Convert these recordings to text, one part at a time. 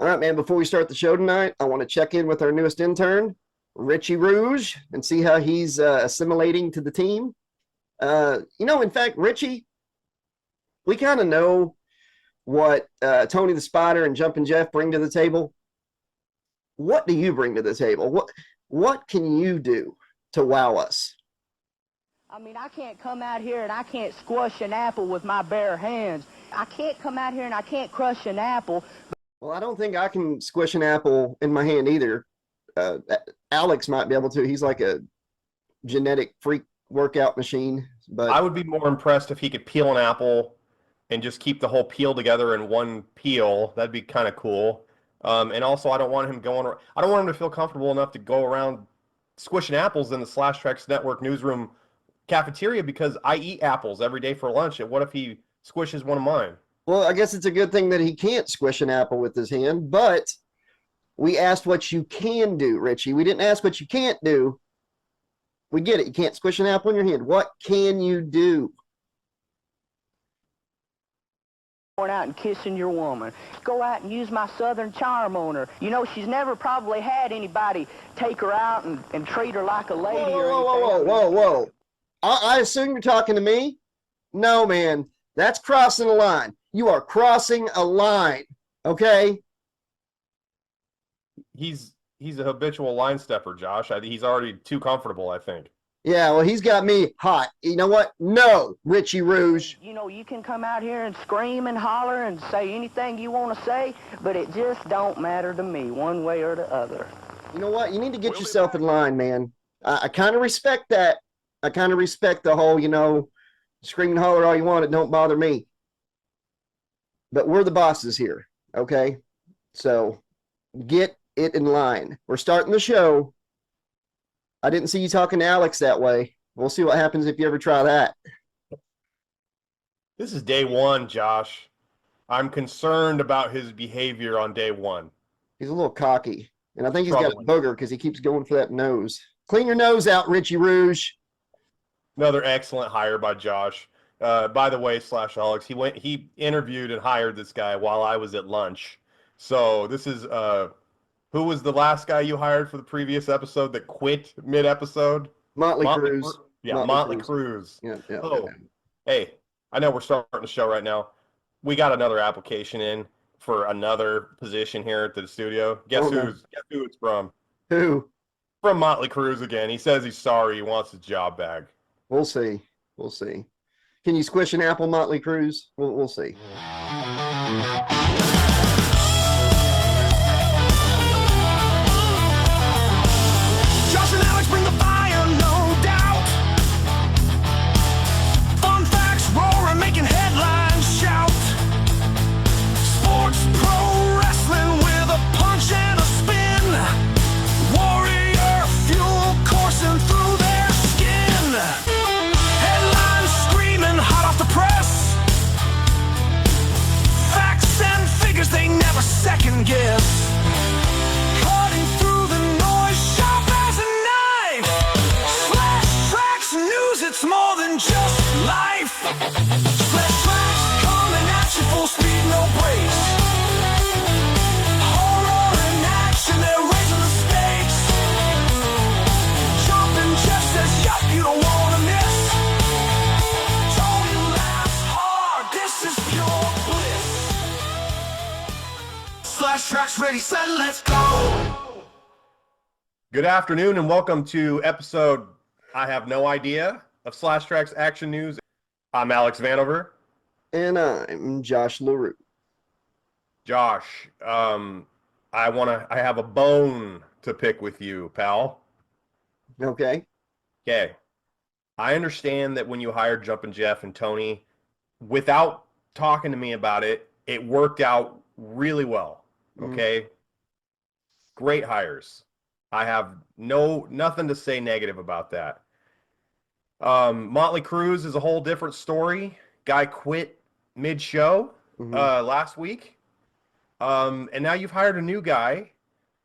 All right, man. Before we start the show tonight, I want to check in with our newest intern, Richie Rouge, and see how he's assimilating to the team. In fact, Richie, we kind of know what Tony the Spider and Jumpin' Jeff bring to the table. What do you bring to the table? What can you do to wow us? I mean, I can't come out here and I can't squash an apple with my bare hands. I can't come out here and I can't crush an apple. Well, I don't think I can squish an apple in my hand either. Alex might be able to. He's like a genetic freak workout machine. But I would be more impressed if he could peel an apple and just keep the whole peel together in one peel. That'd be kind of cool. And also, I don't want him to feel comfortable enough to go around squishing apples in the Slash Trax Network newsroom cafeteria because I eat apples every day for lunch. And what if he squishes one of mine? Well, I guess it's a good thing that he can't squish an apple with his hand, but we asked what you can do, Richie. We didn't ask what you can't do. We get it. You can't squish an apple in your hand. What can you do? Going out and kissing your woman. Go out and use my southern charm on her. You know, she's never probably had anybody take her out and treat her like a lady or anything. Whoa. I assume you're talking to me? No, man. That's crossing a line. You are crossing a line, okay? He's a habitual line stepper, Josh. He's already too comfortable, I think. Yeah, well, he's got me hot. You know what? No, Richie Rouge. You know, you can come out here and scream and holler and say anything you want to say, but it just don't matter to me one way or the other. You know what? You need to get yourself in line, man. I kind of respect that. I kind of respect the whole, scream and holler all you want. It don't bother me. But we're the bosses here, okay? So get it in line. We're starting the show. I didn't see you talking to Alex that way. We'll see what happens if you ever try that. This is day one, Josh. I'm concerned about his behavior on day one. He's a little cocky. And I think he's got a booger because he keeps going for that nose. Clean your nose out, Richie Rouge. Another excellent hire by Josh. By the way, /Alex, he interviewed and hired this guy while I was at lunch. So this is who was the last guy you hired for the previous episode that quit mid-episode? Motley Crue. Yeah, Motley Crue. Yeah. Hey, I know we're starting the show right now. We got another application in for another position here at the studio. Guess who it's from? Who? From Motley Crue again. He says he's sorry. He wants his job back. We'll see. Can you squish an apple, Motley Crue? We'll see. Josh and Alex bring the fire, no doubt. Fun facts roaring, making headlines shout. Sports pro wrestling with a punch and a spin. Warrior fuel coursing through their skin. Headlines screaming hot off the press. Facts and figures they never second guess. Cutting through the noise, sharp as a knife. Slash Trax news, it's more than just life. Slash Trax coming at you full speed, no brakes. Horror in action, they're raising the stakes. Jumping just says, yup, you don't wanna miss. Tony laughs hard, this is pure bliss. Slash Trax ready, set, let's go. Good afternoon and welcome to episode, I have no idea, of Slash Trax Action News. I'm Alex Vanover. And I'm Josh LaRue. Josh, I have a bone to pick with you, pal. Okay. Okay. I understand that when you hired Jumpin' Jeff and Tony, without talking to me about it, it worked out really well. Okay. Great hires. I have nothing to say negative about that. Motley Crue is a whole different story. Guy quit mid-show last week. And now you've hired a new guy.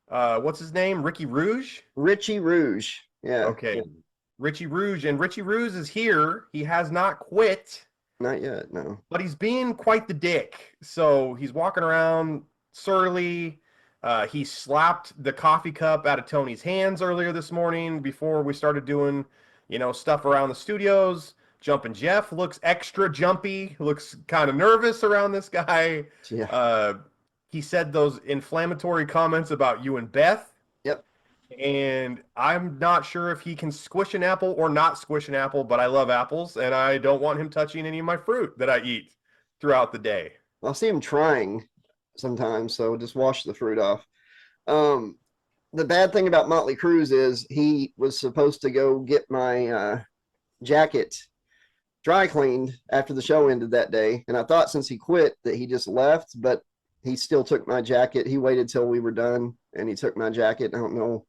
What's his name? Ricky Rouge? Richie Rouge. Yeah. Okay. Richie Rouge. And Richie Rouge is here. He has not quit. Not yet, no. But he's being quite the dick. So he's walking around surly. He slapped the coffee cup out of Tony's hands earlier this morning before we started doing, stuff around the studios. Jumpin' Jeff looks extra jumpy, looks kind of nervous around this guy. Yeah. He said those inflammatory comments about you and Beth. Yep. And I'm not sure if he can squish an apple or not squish an apple, but I love apples, and I don't want him touching any of my fruit that I eat throughout the day. I'll see him trying sometimes, so just wash the fruit off. The bad thing about Motley Cruz is he was supposed to go get my jacket dry cleaned after the show ended that day, and I thought since he quit that he just left, but he still took my jacket. He waited till we were done, and he took my jacket. I don't know.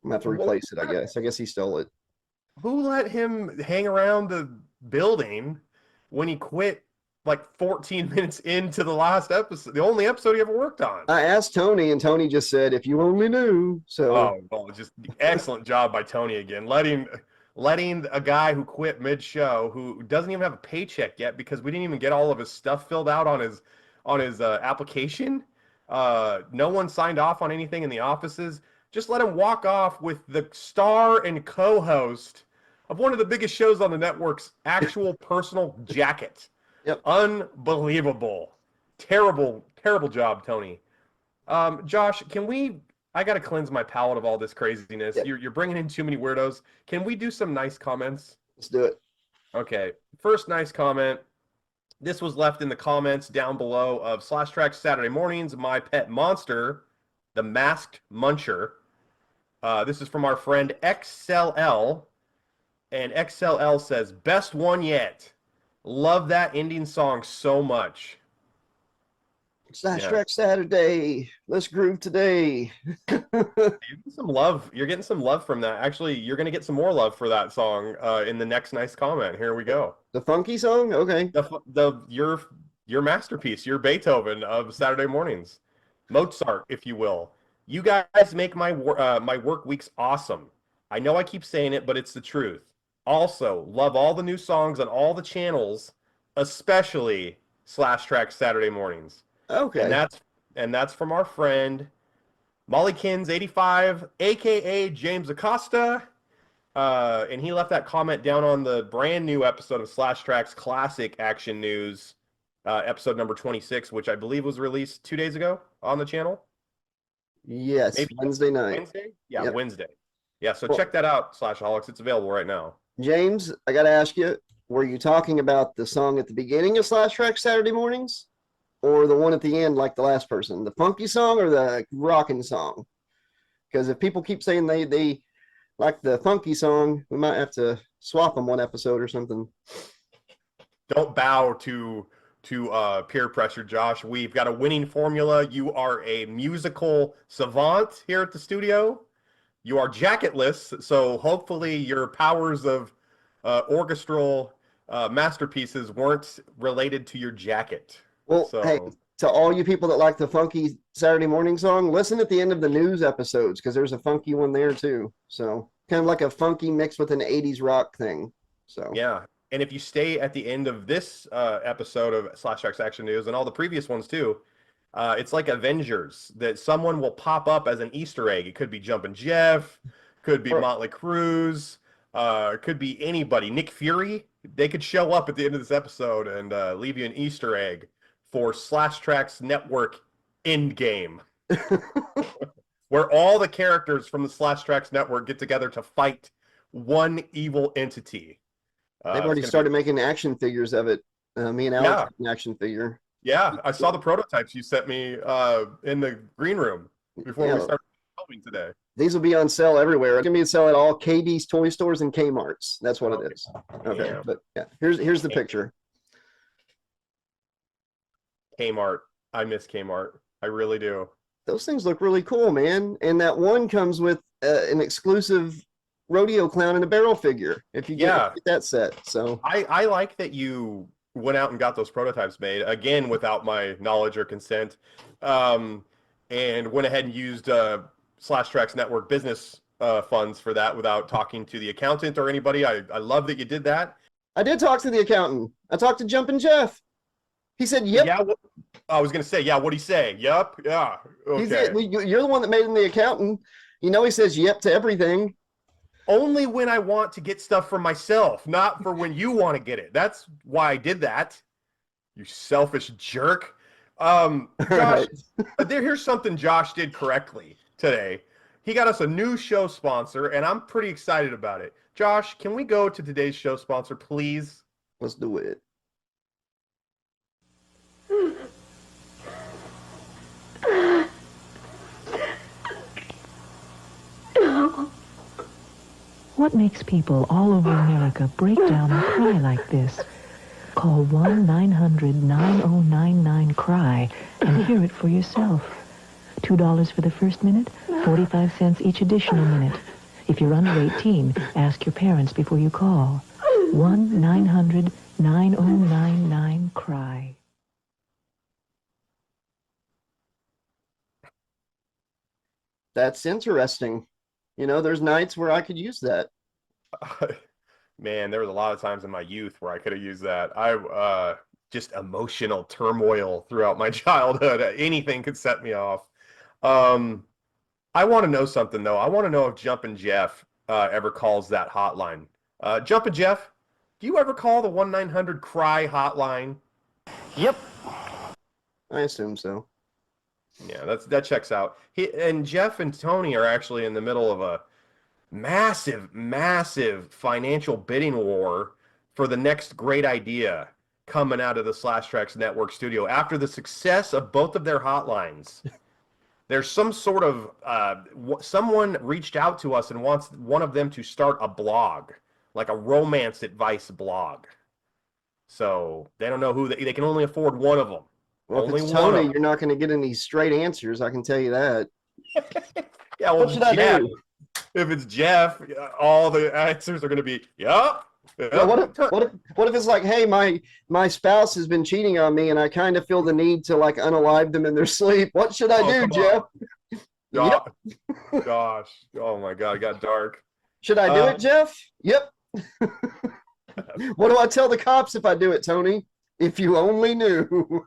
I'm gonna have to replace it, I guess. I guess he stole it. Who let him hang around the building when he quit like 14 minutes into the last episode, the only episode he ever worked on? I asked Tony, and Tony just said, "If you only knew." So, well, just excellent job by Tony again, letting a guy who quit mid-show, who doesn't even have a paycheck yet because we didn't even get all of his stuff filled out on his application. No one signed off on anything in the offices. Just let him walk off with the star and co-host of one of the biggest shows on the network's actual personal jacket. Yep. Unbelievable. Terrible job, Tony. Josh, I got to cleanse my palate of all this craziness. Yep. You're bringing in too many weirdos. Can we do some nice comments? let's do it. Okay. First nice comment. This was left in the comments down below of /Trax Saturday Mornings, My Pet Monster, the Masked Muncher. This is from our friend XLL, and XLL says, "Best one yet. Love that ending song so much." /Trax Saturday. Let's groove today. You're getting some love from that. Actually, you're going to get some more love for that song in the next nice comment. Here we go. The funky song? Okay. Your masterpiece, your Beethoven of Saturday mornings. Mozart, if you will. "You guys make my work weeks awesome. I know I keep saying it, but it's the truth. Also, love all the new songs on all the channels, especially /Trax Saturday Mornings." Okay. And that's from our friend Mollykins85, aka James Acosta. And he left that comment down on the brand new episode of /Trax Classic Action News, episode number 26, which I believe was released 2 days ago on the channel. Yes, Maybe Wednesday night. Wednesday? Yeah, Yep. Wednesday. Yeah, so check that out, /Holics. It's available right now. James, I got to ask you, were you talking about the song at the beginning of /Trax Saturday Mornings or the one at the end like the last person? The funky song or the rocking song? Because if people keep saying they like the funky song, we might have to swap them one episode or something. Don't bow to peer pressure, Josh. We've got a winning formula. You are a musical savant here at the studio. You are jacketless, so hopefully your powers of orchestral masterpieces weren't related to your jacket. Well, So- hey, to all you people that like the funky Saturday morning song, listen at the end of the news episodes because there's a funky one there too. So kind of like a funky mix with an 80s rock thing. So Yeah. And if you stay at the end of this episode of /Trax Action News and all the previous ones too, it's like Avengers, that someone will pop up as an Easter egg. It could be Jumpin' Jeff, could be Or- Motley Cruz, could be anybody. Nick Fury, they could show up at the end of this episode and leave you an Easter egg for /Trax Network Endgame, where all the characters from the /Trax Network get together to fight one evil entity. they've already started making action figures of it. Me and Alex have an action figure. Yeah, I saw the prototypes you sent me in the green room before we started filming today. These will be on sale everywhere. It's gonna be on sale at all KD's toy stores and Kmart's. That's what it is. Okay, Yeah. but yeah, here's the picture. Kmart. I miss Kmart. I really do. Those things look really cool, man. And that one comes with an exclusive rodeo clown and a barrel figure. If you get that set, so I like that you went out and got those prototypes made again without my knowledge or consent, and went ahead and used /Trax Network business funds for that without talking to the accountant or anybody. I love that you did that. I did talk to the accountant. I talked to Jumpin' Jeff. He said, "Yep." Yeah. I was gonna say, yeah. What'd he say? Yup. Yeah. He's Okay. it. You're the one that made him the accountant. You know he says yep to everything. Only when I want to get stuff for myself, not for when you want to get it. That's why I did that. You selfish jerk. Josh, Right. here's something Josh did correctly today. He got us a new show sponsor, and I'm pretty excited about it. Josh, can we go to today's show sponsor, please? Let's do it. What makes people all over America break down and cry like this? Call 1-900-9099-CRY and hear it for yourself. $2 for the first minute, 45 cents each additional minute. If you're under 18, ask your parents before you call. 1-900-9099-CRY. That's interesting. You know, there's nights where I could use that. Man, there was a lot of times in my youth where I could have used that. I just emotional turmoil throughout my childhood. Anything could set me off. I want to know something though. I want to know if Jumpin' Jeff ever calls that hotline. Jumpin' Jeff, do you ever call the 1-900-CRY hotline? Yep. I assume so. Yeah, that checks out. And Jeff and Tony are actually in the middle of a massive financial bidding war for the next great idea coming out of the Trax Network studio. After the success of both of their hotlines, there's some sort of someone reached out to us and wants one of them to start a blog, like a romance advice blog. So they don't know who they can only afford one of them. Well, Only if it's one of Tony, them. you're not going to get any straight answers. I can tell you that. Yeah, well, What should I Jeff, do? if it's Jeff, all the answers are going to be, yup. Yeah, what if it's like, hey, my spouse has been cheating on me, and I kind of feel the need to like unalive them in their sleep. What should I do, come Jeff? on. Yep. Gosh. Oh my God, it got dark. Should I do it, Jeff? Yep. What do I tell the cops if I do it, Tony? If you only knew.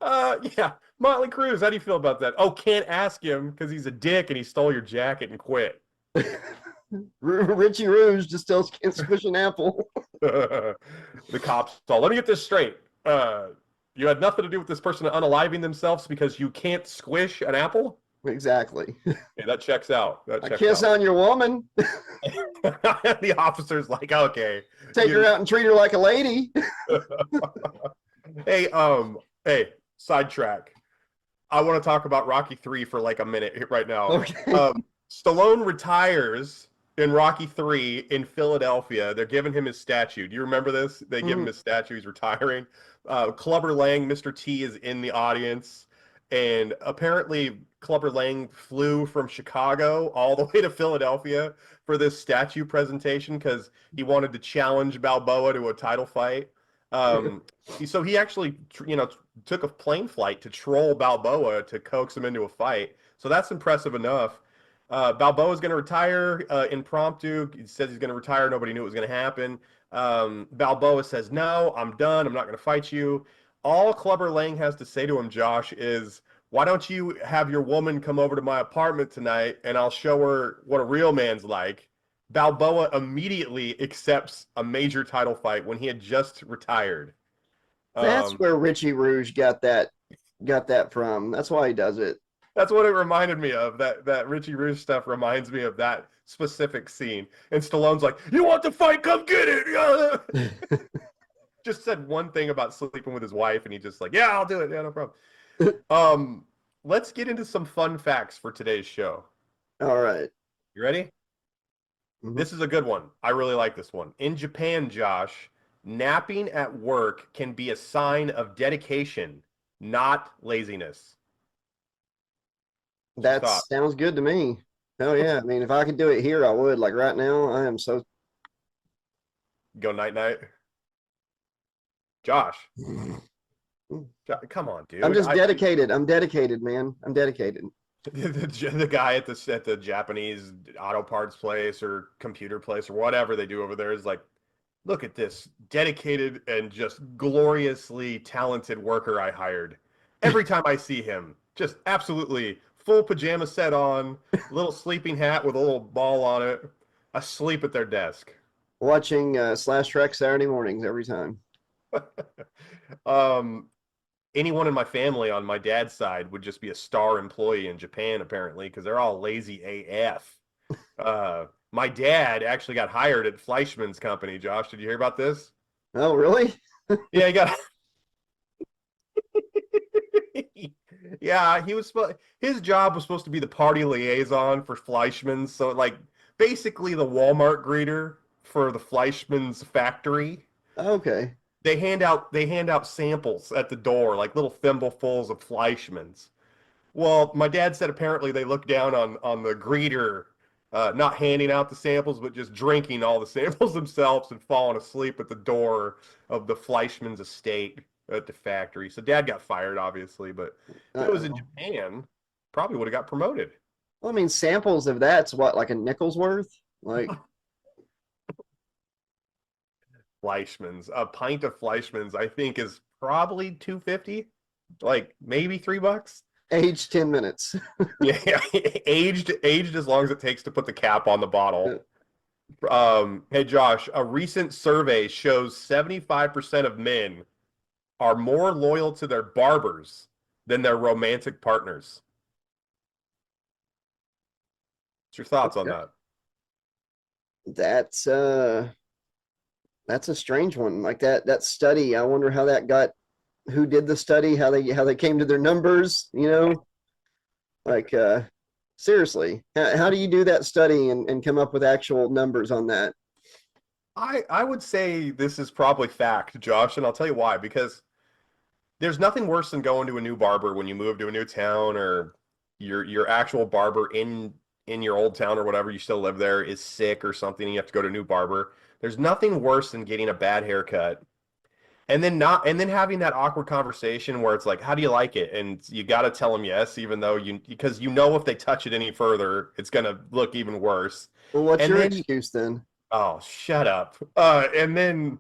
Yeah. Motley Crue, how do you feel about that? Oh, can't ask him because he's a dick and he stole your jacket and quit. Richie Rouge just tells can't squish an apple. The cops all, let me get this straight. You had nothing to do with this person unaliving themselves because you can't squish an apple? Exactly. Yeah, that checks out. That I checks kiss out. on your woman. The officer's like, okay. Take her out and treat her like a lady. Hey, sidetrack. I want to talk about Rocky 3 for like a minute right now. Okay. Stallone retires in Rocky 3 in Philadelphia. They're giving him his statue. Do you remember this? They give him his statue. He's retiring. Clubber Lang, Mr. T, is in the audience. And apparently Clubber Lang flew from Chicago all the way to Philadelphia for this statue presentation because he wanted to challenge Balboa to a title fight. So he actually, took a plane flight to troll Balboa to coax him into a fight. So that's impressive enough. Balboa's going to retire impromptu. He says he's going to retire. Nobody knew it was going to happen. Balboa says, no, I'm done. I'm not going to fight you. All Clubber Lang has to say to him, Josh, is, why don't you have your woman come over to my apartment tonight and I'll show her what a real man's like. Balboa immediately accepts a major title fight when he had just retired. That's where Richie Rouge got that from. That's why he does it. That's what it reminded me of. That Richie Rouge stuff reminds me of that specific scene. And Stallone's like, you want the fight? Come get it. Just said one thing about sleeping with his wife, and he just like, yeah, I'll do it. Yeah, no problem. Let's get into some fun facts for today's show. All right. You ready? Mm-hmm. This is a good one. I really like this one. In Japan, Josh, napping at work can be a sign of dedication, not laziness. That sounds good to me. Oh yeah. I mean, if I could do it here, I would. Like right now, I am so. Go night night. Josh. Come on, dude. I'm just dedicated. I'm dedicated, man. I'm dedicated. The guy at the Japanese auto parts place or computer place or whatever they do over there is like, look at this dedicated and just gloriously talented worker I hired. Every time I see him, just absolutely full pajama set on, little sleeping hat with a little ball on it, asleep at their desk. Watching Slash Trax Saturday mornings every time. um, Anyone in my family on my dad's side would just be a star employee in Japan, apparently, because they're all lazy AF. My dad actually got hired at Fleischmann's company. Josh, did you hear about this? Oh, really? Yeah, he got. Yeah, his job was supposed to be the party liaison for Fleischmann's. So, like, basically the Walmart greeter for the Fleischmann's factory. Okay. They hand out samples at the door, like little thimblefuls of Fleischmann's. Well, my dad said apparently they looked down on the greeter, not handing out the samples, but just drinking all the samples themselves and falling asleep at the door of the Fleischmann's estate at the factory. So dad got fired, obviously, but if it was in Japan, probably would have got promoted. Well, I mean, samples of that's what, like a nickel's worth? Like, Fleischmann's, a pint of Fleischmann's, I think, is probably $2.50, like maybe $3. aged 10 minutes. Yeah, aged as long as it takes to put the cap on the bottle. Hey Josh, a recent survey shows 75% of men are more loyal to their barbers than their romantic partners. What's your thoughts on that? That's a strange one. Like that study, I wonder how that got, who did the study, how they came to their numbers, you know? Like seriously, how do you do that study and come up with actual numbers on that? I would say this is probably fact, Josh, and I'll tell you why. Because there's nothing worse than going to a new barber when you move to a new town, or your actual barber in your old town or whatever, you still live there, is sick or something, and you have to go to a new barber. There's nothing worse than getting a bad haircut and then having that awkward conversation where it's like, how do you like it? And you got to tell them yes, even though because you know if they touch it any further, it's going to look even worse. Well, what's And your then excuse then? Oh, shut up. And then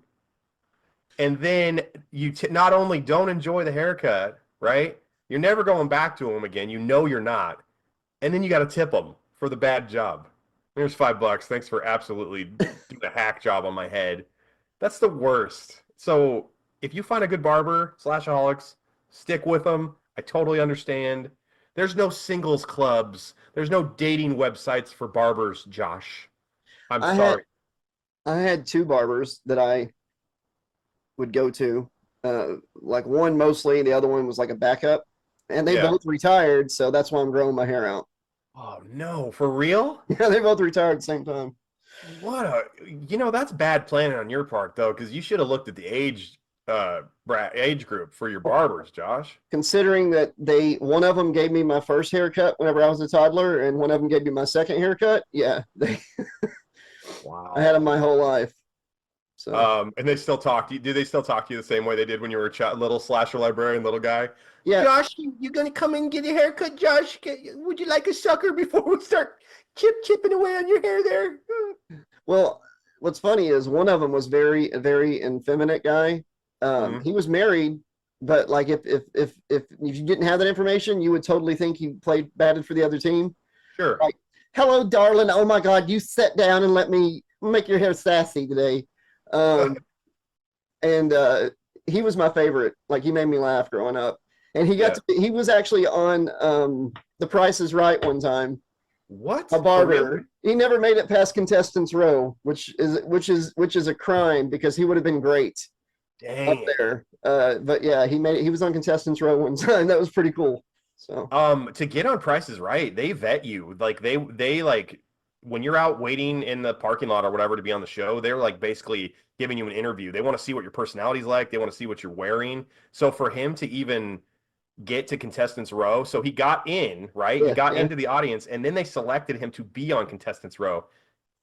you not only don't enjoy the haircut, right? You're never going back to them again. You know you're not. And then you got to tip them for the bad job. Here's $5. Thanks for absolutely doing a hack job on my head. That's the worst. So if you find a good barber, Slashaholics, stick with them. I totally understand. There's no singles clubs. There's no dating websites for barbers, Josh. I'm sorry. I had two barbers that I would go to. Like one mostly, the other one was like a backup. And they both retired, so that's why I'm growing my hair out. Oh no, for real? Yeah, they both retired at the same time. That's bad planning on your part though, because you should have looked at the age group for your barbers, Josh. Considering that one of them gave me my first haircut whenever I was a toddler, and one of them gave me my second haircut. Yeah, Wow. I had them my whole life. So and they still talk to you. Do they still talk to you the same way they did when you were a little slasher librarian, little guy? yeah, Josh, you gonna come in and get a haircut, Josh? Would you like a sucker before we start chipping away on your hair there? well, what's funny is one of them was a very effeminate guy. He was married, but like if you didn't have that information, you would totally think he batted for the other team. Sure. Like, hello, darling. Oh my God, you sit down and let me make your hair sassy today. And he was my favorite. Like, he made me laugh growing up. And he was actually on The Price is Right one time. What? A barber. Really? He never made it past contestants row, which is a crime because he would have been great up there. But yeah, he was on contestants row one time. That was pretty cool. So to get on Price is Right, they vet you. Like they like when you're out waiting in the parking lot or whatever to be on the show, they're like basically giving you an interview. They want to see what your personality's like. They want to see what you're wearing. So for him to even get to contestants row, so he got in, right? He got into the audience, and then they selected him to be on contestants row.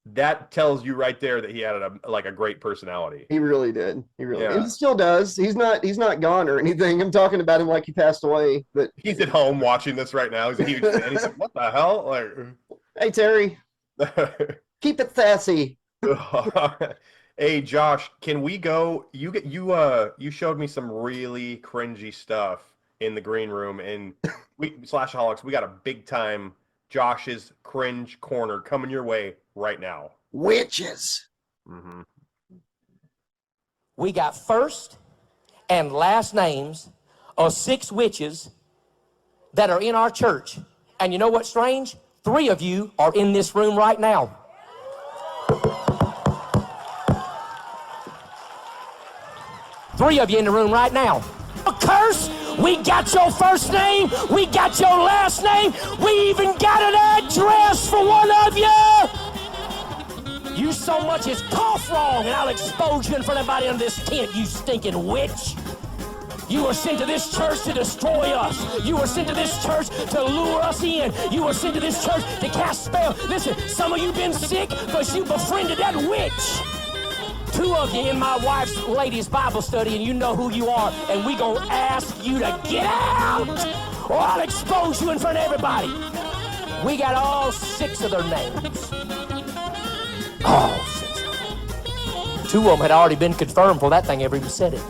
That tells you right there that he had a great personality. he really did. He still does. He's not gone or anything. I'm talking about him like he passed away, but He's at home watching this right now. He's a huge fan. He's like, what the hell? Like, hey, Terry, keep it sassy. Hey Josh, can we go? You showed me some really cringy stuff in the green room, and we Slashaholics, we got a big time Josh's cringe corner coming your way right now. Witches. Mm-hmm. We got first and last names of 6 witches that are in our church. And you know what's strange? 3 of you are in this room right now. Three of you in the room right now. A curse, we got your first name, we got your last name, we even got an address for one of you. You so much as cough wrong, and I'll expose you in front of everybody in this tent, you stinking witch. You were sent to this church to destroy us. You were sent to this church to lure us in. You were sent to this church to cast spell. Listen, some of you been sick because you befriended that witch. 2 of you in my wife's ladies' Bible study, and you know who you are, and we gonna ask you to get out, or I'll expose you in front of everybody. We got all 6 of their names. All 6 of them. 2 of them had already been confirmed before that thing ever even said it.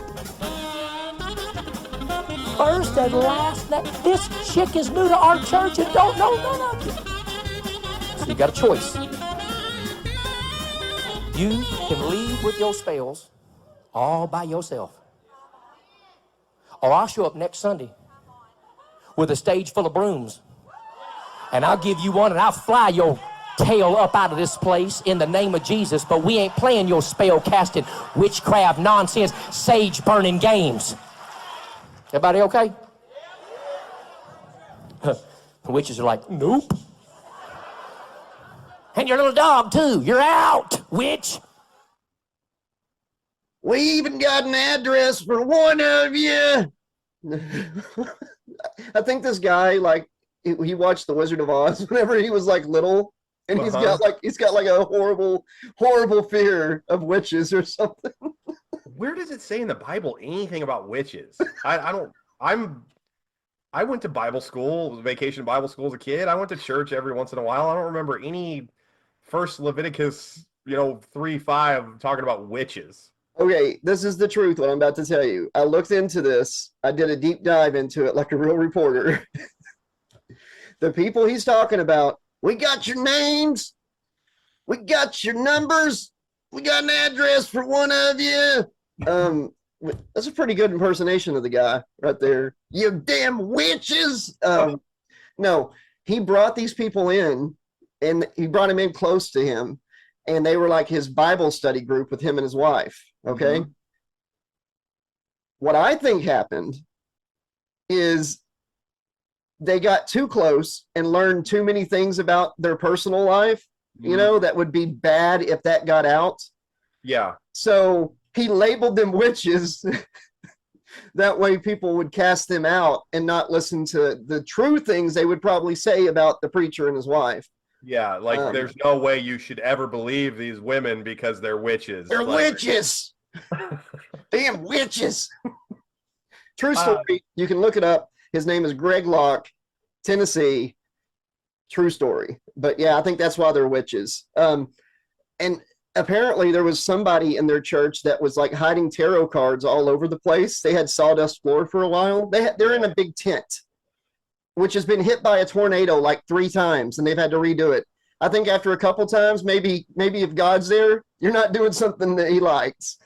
First and last name. This chick is new to our church and don't know none of you. So you got a choice. You can leave with your spells all by yourself. Or I'll show up next Sunday with a stage full of brooms. And I'll give you one and I'll fly your tail up out of this place in the name of Jesus. But we ain't playing your spell casting, witchcraft, nonsense, sage burning games. Everybody okay? The witches are like, nope. And your little dog, too. You're out, witch. We even got an address for one of you. I think this guy, like, he watched The Wizard of Oz whenever he was like little, and he's got like a horrible fear of witches or something. Where does it say in the Bible anything about witches? I went to Bible school, vacation Bible school as a kid. I went to church every once in a while. I don't remember any First Leviticus, 3:5 talking about witches. Okay, this is the truth, what I'm about to tell you. I looked into this. I did a deep dive into it like a real reporter. The people he's talking about, we got your names. We got your numbers. We got an address for one of you. That's a pretty good impersonation of the guy right there. You damn witches. No, he brought these people in, and he brought him in close to him, and they were like his Bible study group with him and his wife. Okay. Mm-hmm. What I think happened is they got too close and learned too many things about their personal life, that would be bad if that got out. Yeah. So he labeled them witches. That way people would cast them out and not listen to the true things they would probably say about the preacher and his wife. Yeah, like there's no way you should ever believe these women because they're witches. They're witches. Damn witches. True story. You can look it up. His name is Greg Locke, Tennessee. True story. But yeah, I think that's why they're witches. And apparently there was somebody in their church that was like hiding tarot cards all over the place. They had sawdust floor for a while. They're in a big tent, which has been hit by a tornado like 3 times, and they've had to redo it. I think after a couple times, maybe if God's there, you're not doing something that he likes.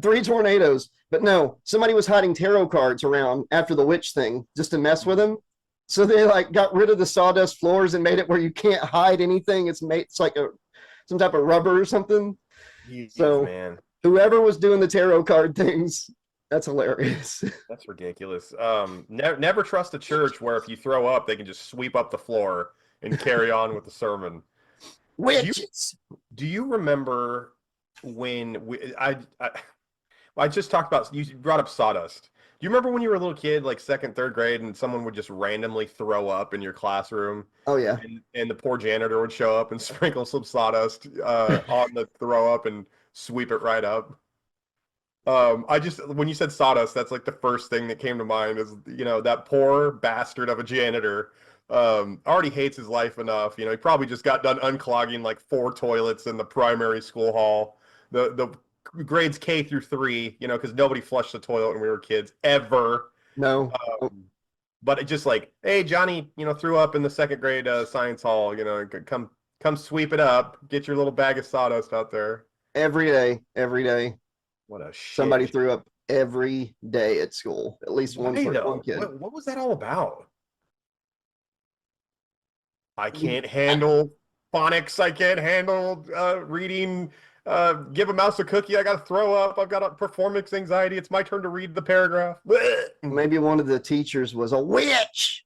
3 tornadoes. But no, somebody was hiding tarot cards around after the witch thing just to mess with him. So they like got rid of the sawdust floors and made it where you can't hide anything. It's like some type of rubber or something. Jeez, so man, whoever was doing the tarot card things, that's hilarious. That's ridiculous. Never trust a church where if you throw up, they can just sweep up the floor and carry on with the sermon. Witches. Do you remember when I just talked about, you brought up sawdust. Do you remember when you were a little kid, like 2nd, 3rd grade, and someone would just randomly throw up in your classroom? Oh, yeah. And the poor janitor would show up and sprinkle some sawdust on the throw up and sweep it right up. When you said sawdust, that's like the first thing that came to mind is, that poor bastard of a janitor already hates his life enough. He probably just got done unclogging like 4 toilets in the primary school hall. the grades K through 3, you know, because nobody flushed the toilet when we were kids ever. No. But it just like, hey, Johnny, you know, threw up in the 2nd grade science hall. You know, come sweep it up. Get your little bag of sawdust out there. Every day, every day. What a shit. Somebody threw up every day at school. At least one kid. What was that all about? I can't handle phonics. I can't handle reading. Give a mouse a cookie. I got to throw up. I've got a performance anxiety. It's my turn to read the paragraph. Maybe one of the teachers was a witch.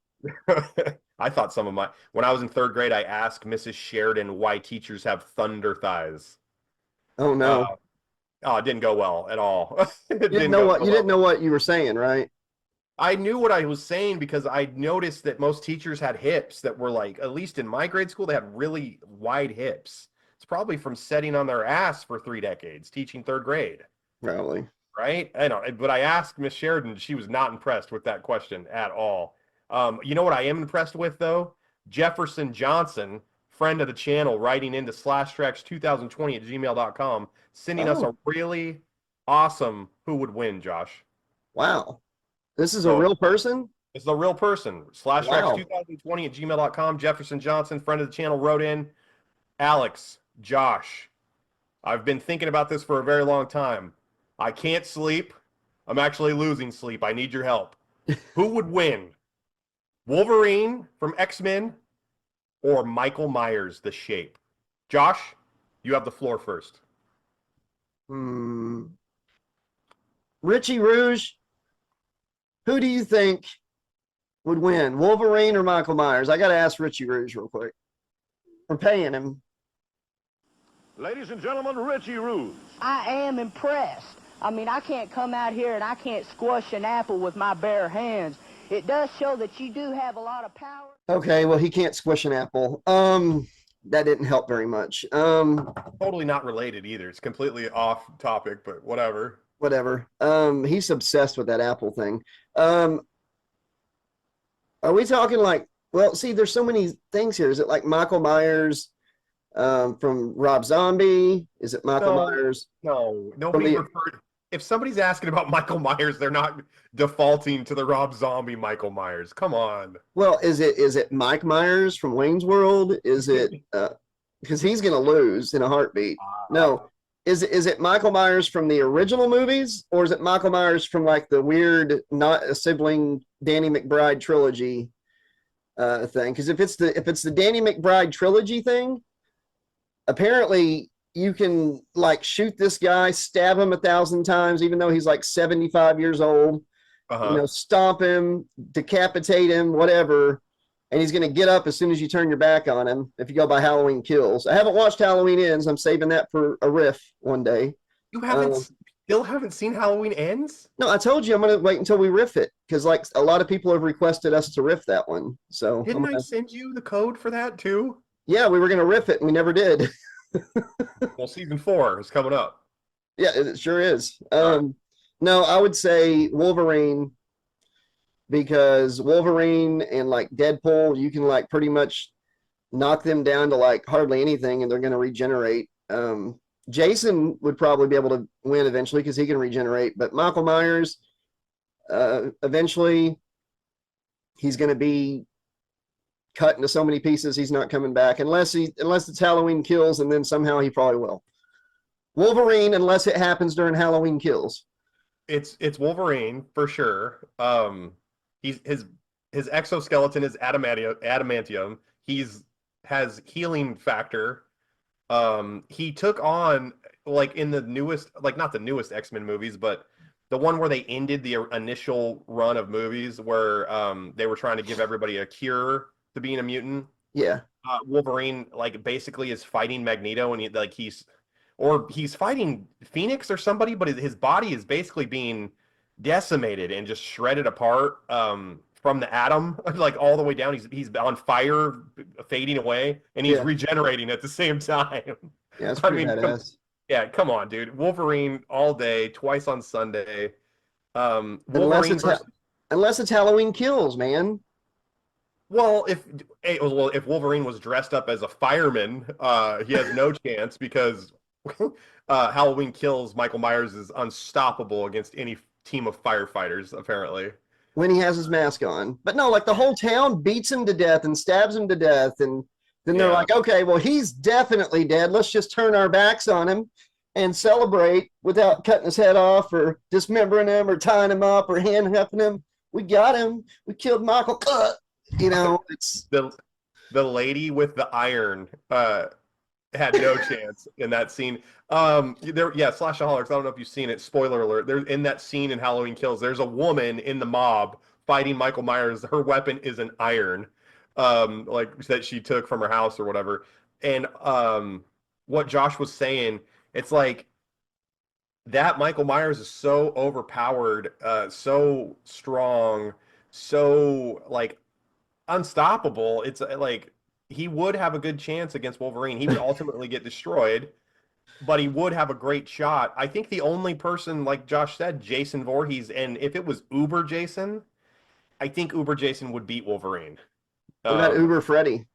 I thought when I was in 3rd grade, I asked Mrs. Sheridan why teachers have thunder thighs. Oh no. It didn't go well at all. You didn't know what you were saying, right? I knew what I was saying because I noticed that most teachers had hips that were like, at least in my grade school, they had really wide hips. It's probably from sitting on their ass for 3 decades, teaching 3rd grade. Probably. Right? I know, but I asked Miss Sheridan, she was not impressed with that question at all. You know what I am impressed with, though? Jefferson Johnson, friend of the channel, writing into /Trax2020@gmail.com, sending us a really awesome who would win, Josh. Wow. This is a real person? It's a real person. /Trax2020@gmail.com. Jefferson Johnson, friend of the channel, wrote in, Alex, Josh, I've been thinking about this for a very long time. I can't sleep. I'm actually losing sleep. I need your help. Who would win? Wolverine from X-Men or Michael Myers, The Shape? Josh, you have the floor first. Richie Rouge, who do you think would win, Wolverine or Michael Myers? I got to ask Richie Rouge real quick. We're paying him. Ladies and gentlemen, Richie Rouge. I am impressed. I mean, I can't come out here and I can't squash an apple with my bare hands. It does show that you do have a lot of power. Okay, well, he can't squish an apple. That didn't help very much. Totally not related either. It's completely off topic, but whatever. Whatever. He's obsessed with that apple thing. Are we talking like, well, see, there's so many things here. Is it like Michael Myers from Rob Zombie? Is it Michael Myers? No, nobody referred. If somebody's asking about Michael Myers, they're not defaulting to the Rob Zombie Michael Myers. Come on. Well, is it Mike Myers from Wayne's World? Is it because he's gonna lose in a heartbeat? No. Is it Michael Myers from the original movies, or is it Michael Myers from like the weird not a sibling Danny McBride trilogy thing? Because if it's the Danny McBride trilogy thing, apparently you can like shoot this guy, stab him 1,000 times, even though he's like 75 years old. You know, stomp him, decapitate him, whatever, and he's going to get up as soon as you turn your back on him if you go by Halloween Kills. I haven't watched Halloween Ends. I'm saving that for a riff one day. You still haven't seen Halloween Ends? No, I told you I'm going to wait until we riff it because like a lot of people have requested us to riff that one. So didn't I send you the code for that too? Yeah, we were going to riff it and we never did. Well, season 4 is coming up. Yeah, it sure is. No, I would say Wolverine, because Wolverine and like Deadpool, you can like pretty much knock them down to like hardly anything and they're going to regenerate. Jason would probably be able to win eventually because he can regenerate, but Michael Myers, eventually he's going to be cut into so many pieces he's not coming back unless it's Halloween Kills, and then somehow he probably will. Wolverine, unless it happens during Halloween Kills. It's Wolverine for sure. His exoskeleton is adamantium. Has healing factor. He took on like in the newest, like not the newest X-Men movies, but the one where they ended the initial run of movies where they were trying to give everybody a cure to being a mutant. Yeah. Wolverine like basically is fighting Magneto, and he's fighting Phoenix or somebody, but his body is basically being decimated and just shredded apart from the atom, like all the way down. He's on fire, fading away, and he's regenerating at the same time. Yeah, that's pretty badass. Come on, dude. Wolverine all day, twice on Sunday. Unless it's Halloween Kills, man. Well, if Wolverine was dressed up as a fireman, he has no chance because Halloween Kills, Michael Myers is unstoppable against any team of firefighters, apparently. When he has his mask on. But no, like the whole town beats him to death and stabs him to death. And then they're Yeah. like, okay, well, he's definitely dead. Let's just turn our backs on him and celebrate without cutting his head off or dismembering him or tying him up or handcuffing him. We got him. We killed Michael. You know, it's The lady with the iron had no chance in that scene. Slashaholics, I don't know if you've seen it. Spoiler alert. There's in that scene in Halloween Kills, there's a woman in the mob fighting Michael Myers. Her weapon is an iron, like that she took from her house or whatever. And what Josh was saying, it's like that Michael Myers is so overpowered, so strong, so like unstoppable. It's like he would have a good chance against Wolverine. He would ultimately get destroyed, but he would have a great shot. I think the only person, like Josh said, Jason Voorhees, and if it was Uber Jason, I think Uber Jason would beat Wolverine. what about Uber Freddy?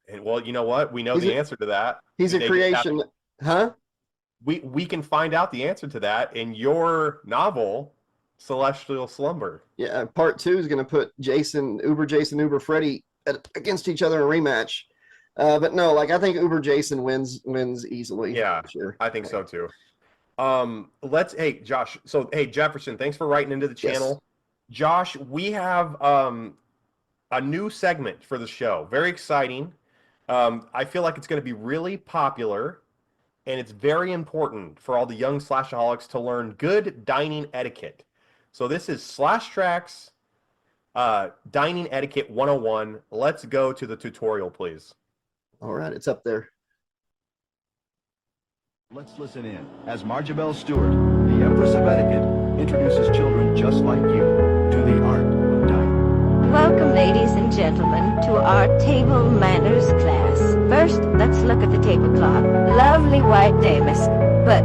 And well, you know what? We know He's the a- answer to that. He's a They just have creation. Huh? we can find out the answer to that in your novel, Celestial Slumber. Yeah, part 2 is going to put Uber Freddy against each other in a rematch. But no, like I think Uber Jason wins easily. Yeah, sure. I think so too. Hey Josh, hey Jefferson, thanks for writing into the channel. Yes. Josh, we have a new segment for the show. Very exciting. I feel like it's going to be really popular, and it's very important for all the young slashaholics to learn good dining etiquette. So this is Slash Trax Dining Etiquette 101. Let's go to the tutorial, please. All right, it's up there. Let's listen in as Marjabelle Stewart, the Empress of Etiquette, introduces children just like you to the art of dining. Welcome, ladies and gentlemen, to our table manners class. First, let's look at the tablecloth. Lovely white damask, but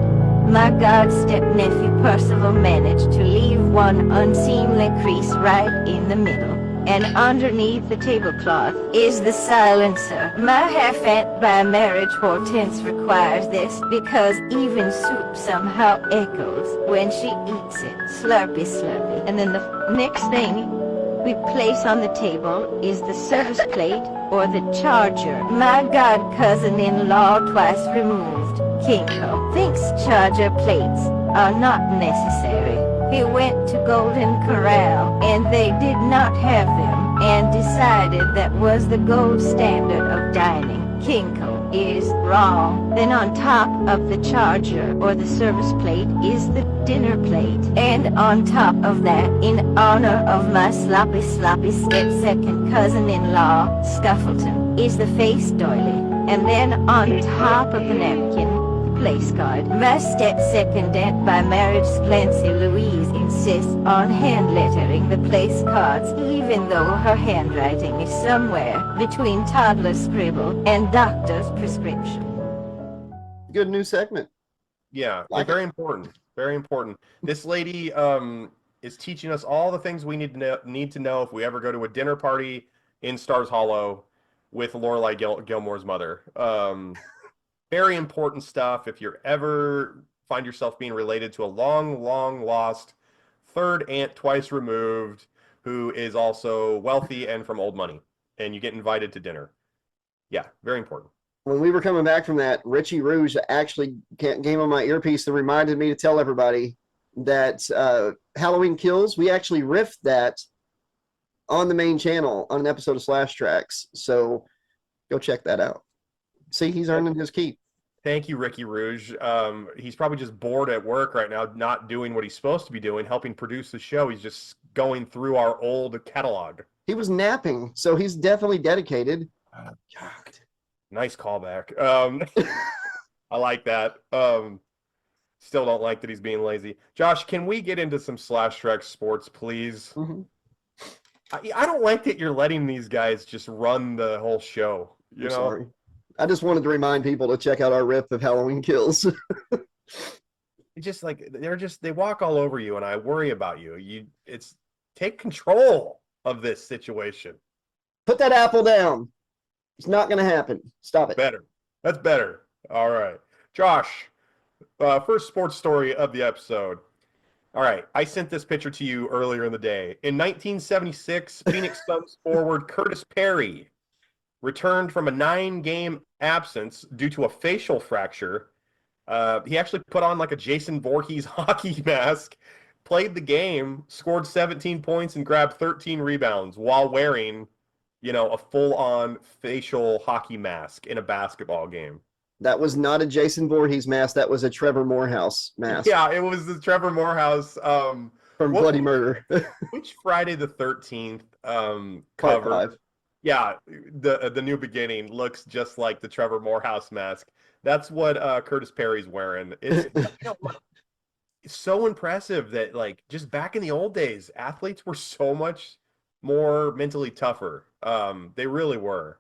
my god-step-nephew Percival managed to leave one unseemly crease right in the middle. And underneath the tablecloth is the silencer. My half-aunt by marriage Hortense requires this because even soup somehow echoes when she eats it. Slurpy, slurpy. And then the next thing we place on the table is the service plate or the charger. My god cousin-in-law twice removed, Kinko, thinks charger plates are not necessary. He went to Golden Corral and they did not have them and decided that was the gold standard of dining. Kinko is wrong. Then on top of the charger or the service plate is the dinner plate. And on top of that, in honor of my sloppy step-second cousin-in-law, Scuffleton, is the face doily. And then on top of the napkin, the place card. My step-second aunt by marriage Clancy Louise insists on hand lettering the place cards, even though her handwriting is somewhere between toddler's scribble and doctor's prescription. Good new segment. Yeah, Like very important. Very important. This lady is teaching us all the things we need to know if we ever go to a dinner party in Stars Hollow with Lorelai Gilmore's mother. Very important stuff if you ever find yourself being related to a long lost third aunt twice removed who is also wealthy and from old money, and you get invited to dinner. Yeah, very important. When we were coming back from that, Richie Rouge actually came on my earpiece and reminded me to tell everybody that Halloween Kills, we actually riffed that on the main channel on an episode of Slash Trax. So go check that out. See, he's earning his keep. Thank you, Ricky Rouge. He's probably just bored at work right now, not doing what he's supposed to be doing, helping produce the show. He's just going through our old catalog. He was napping, so he's definitely dedicated. God. Nice callback. I like that. Still don't like that he's being lazy. Josh, can we get into some Slash Trax sports, please? Mm-hmm. I don't like that you're letting these guys just run the whole show. You know? Sorry. I just wanted to remind people to check out our riff of Halloween Kills. Just like they walk all over you, and I worry about you. Take control of this situation. Put that apple down. It's not going to happen. Stop it. Better. That's better. All right. Josh, first sports story of the episode. All right, I sent this picture to you earlier in the day. In 1976, Phoenix Suns forward Curtis Perry returned from a 9-game absence due to a facial fracture. He actually put on like a Jason Voorhees hockey mask, played the game, scored 17 points, and grabbed 13 rebounds while wearing, a full-on facial hockey mask in a basketball game. That was not a Jason Voorhees mask. That was a Trevor Morehouse mask. Yeah, it was the Trevor Morehouse from Bloody Murder. Which Friday the 13th Part cover? 5. Yeah, the New Beginning looks just like the Trevor Morehouse mask. That's what Curtis Perry's wearing. It's it's so impressive that like just back in the old days, athletes were so much more mentally tougher. They really were.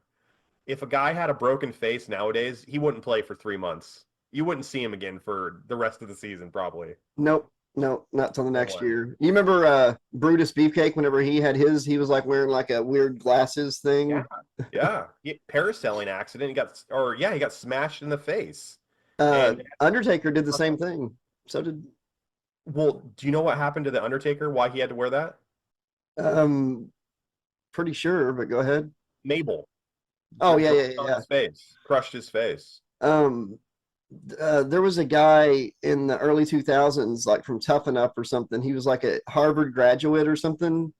If a guy had a broken face nowadays, he wouldn't play for 3 months. You wouldn't see him again for the rest of the season, probably. Nope. No, not till the next year. You remember Brutus Beefcake whenever he had his, he was like wearing like a weird glasses thing. Yeah. Parasailing accident. He got smashed in the face. Undertaker did the same thing. So did. Well, do you know what happened to the Undertaker? Why he had to wear that? Pretty sure, but go ahead. Mabel. Oh yeah. His face. Crushed his face. There was a guy in the early 2000s, like from Toughen Up or something. He was like a Harvard graduate or something.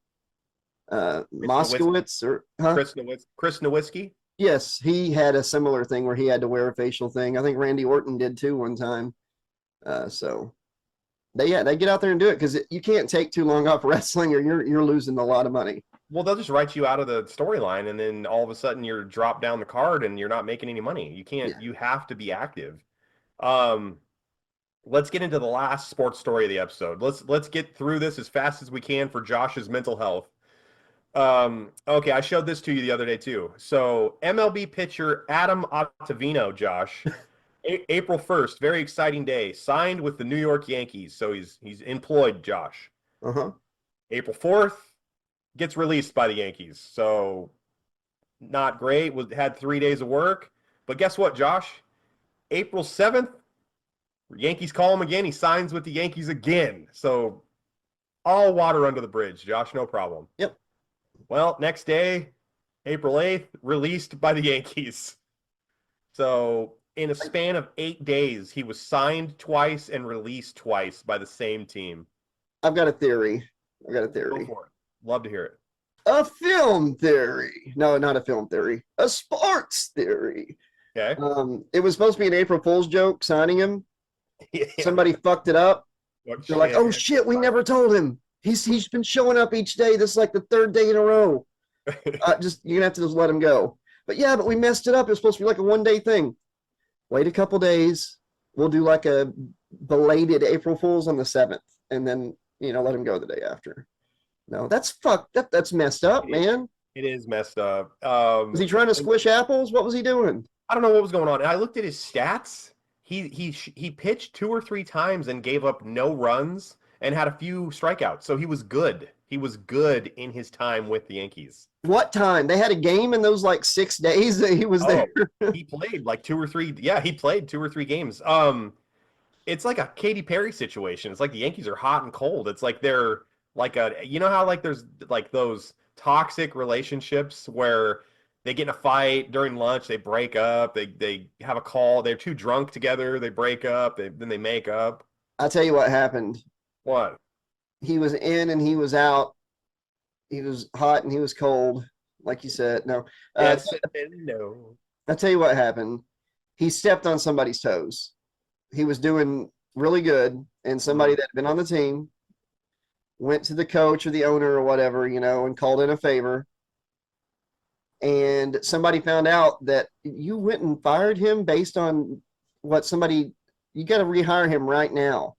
Moskowitz or Chris Nowinski. Yes, he had a similar thing where he had to wear a facial thing. I think Randy Orton did too one time. So they get out there and do it because you can't take too long off wrestling or you're losing a lot of money. Well, they'll just write you out of the storyline, and then all of a sudden you're dropped down the card and you're not making any money. You can't. Yeah. You have to be active. Let's get into the last sports story of the episode. Let's get through this as fast as we can for Josh's mental health. Okay, I showed this to you the other day too. So MLB pitcher Adam Ottavino, Josh, April 1st, very exciting day, signed with the New York Yankees. So he's employed, Josh. April 4th. Gets released by the Yankees. So not great. Had 3 days of work. But guess what, Josh? April 7th, Yankees call him again. He signs with the Yankees again. So all water under the bridge, Josh. No problem. Yep. Well, next day, April 8th, released by the Yankees. So in a span of 8 days, he was signed twice and released twice by the same team. I've got a theory. Go for it. Love to hear it. A film theory. No, not a film theory. A sports theory. Okay. It was supposed to be an April Fool's joke signing him. Yeah. Somebody fucked it up. They're like, oh shit, we never told him. He's been showing up each day. This is like the 3rd day in a row. You're gonna have to just let him go. But we messed it up. It was supposed to be like a 1-day thing. Wait a couple days. We'll do like a belated April Fool's on the 7th, and then let him go the day after. No, that's fucked up. That's messed up, man. It is messed up. Was he trying to squish apples? What was he doing? I don't know what was going on. And I looked at his stats. He pitched 2 or 3 times and gave up no runs and had a few strikeouts. So he was good. He was good in his time with the Yankees. What time? They had a game in those like 6 days that he was there. He played like 2 or 3. Yeah, he played 2 or 3 games. It's like a Katy Perry situation. It's like the Yankees are hot and cold. It's like they're like how like there's like those toxic relationships where they get in a fight during lunch, they break up, they have a call, they're too drunk together, they break up, then they make up. I'll tell you what happened. What? He was in and he was out. He was hot and he was cold, like you said. No. Yes, no. I'll tell you what happened. He stepped on somebody's toes. He was doing really good, and somebody that had been on the team went to the coach or the owner or whatever, and called in a favor. And somebody found out that you went and fired him based on you got to rehire him right now.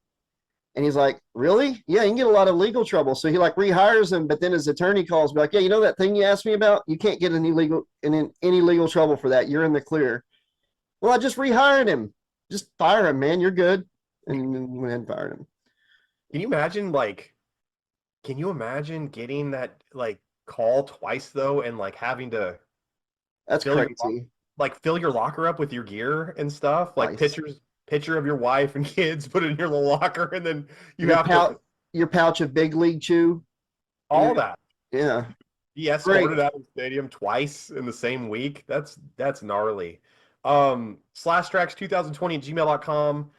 And he's like, really? Yeah, you can get a lot of legal trouble. So he like rehires him, but then his attorney calls, be like, yeah, that thing you asked me about? You can't get any legal trouble for that. You're in the clear. Well, I just rehired him. Just fire him, man. You're good. And then went and fired him. Can you imagine getting that like call twice though, and like having to That's crazy. Fill your locker up with your gear and stuff. Like picture of your wife and kids, put it in your little locker, and then you have to your pouch of Big League Chew. all that. Yeah. He escorted out of the stadium twice in the same week. That's gnarly. /Trax2020 at gmail.com.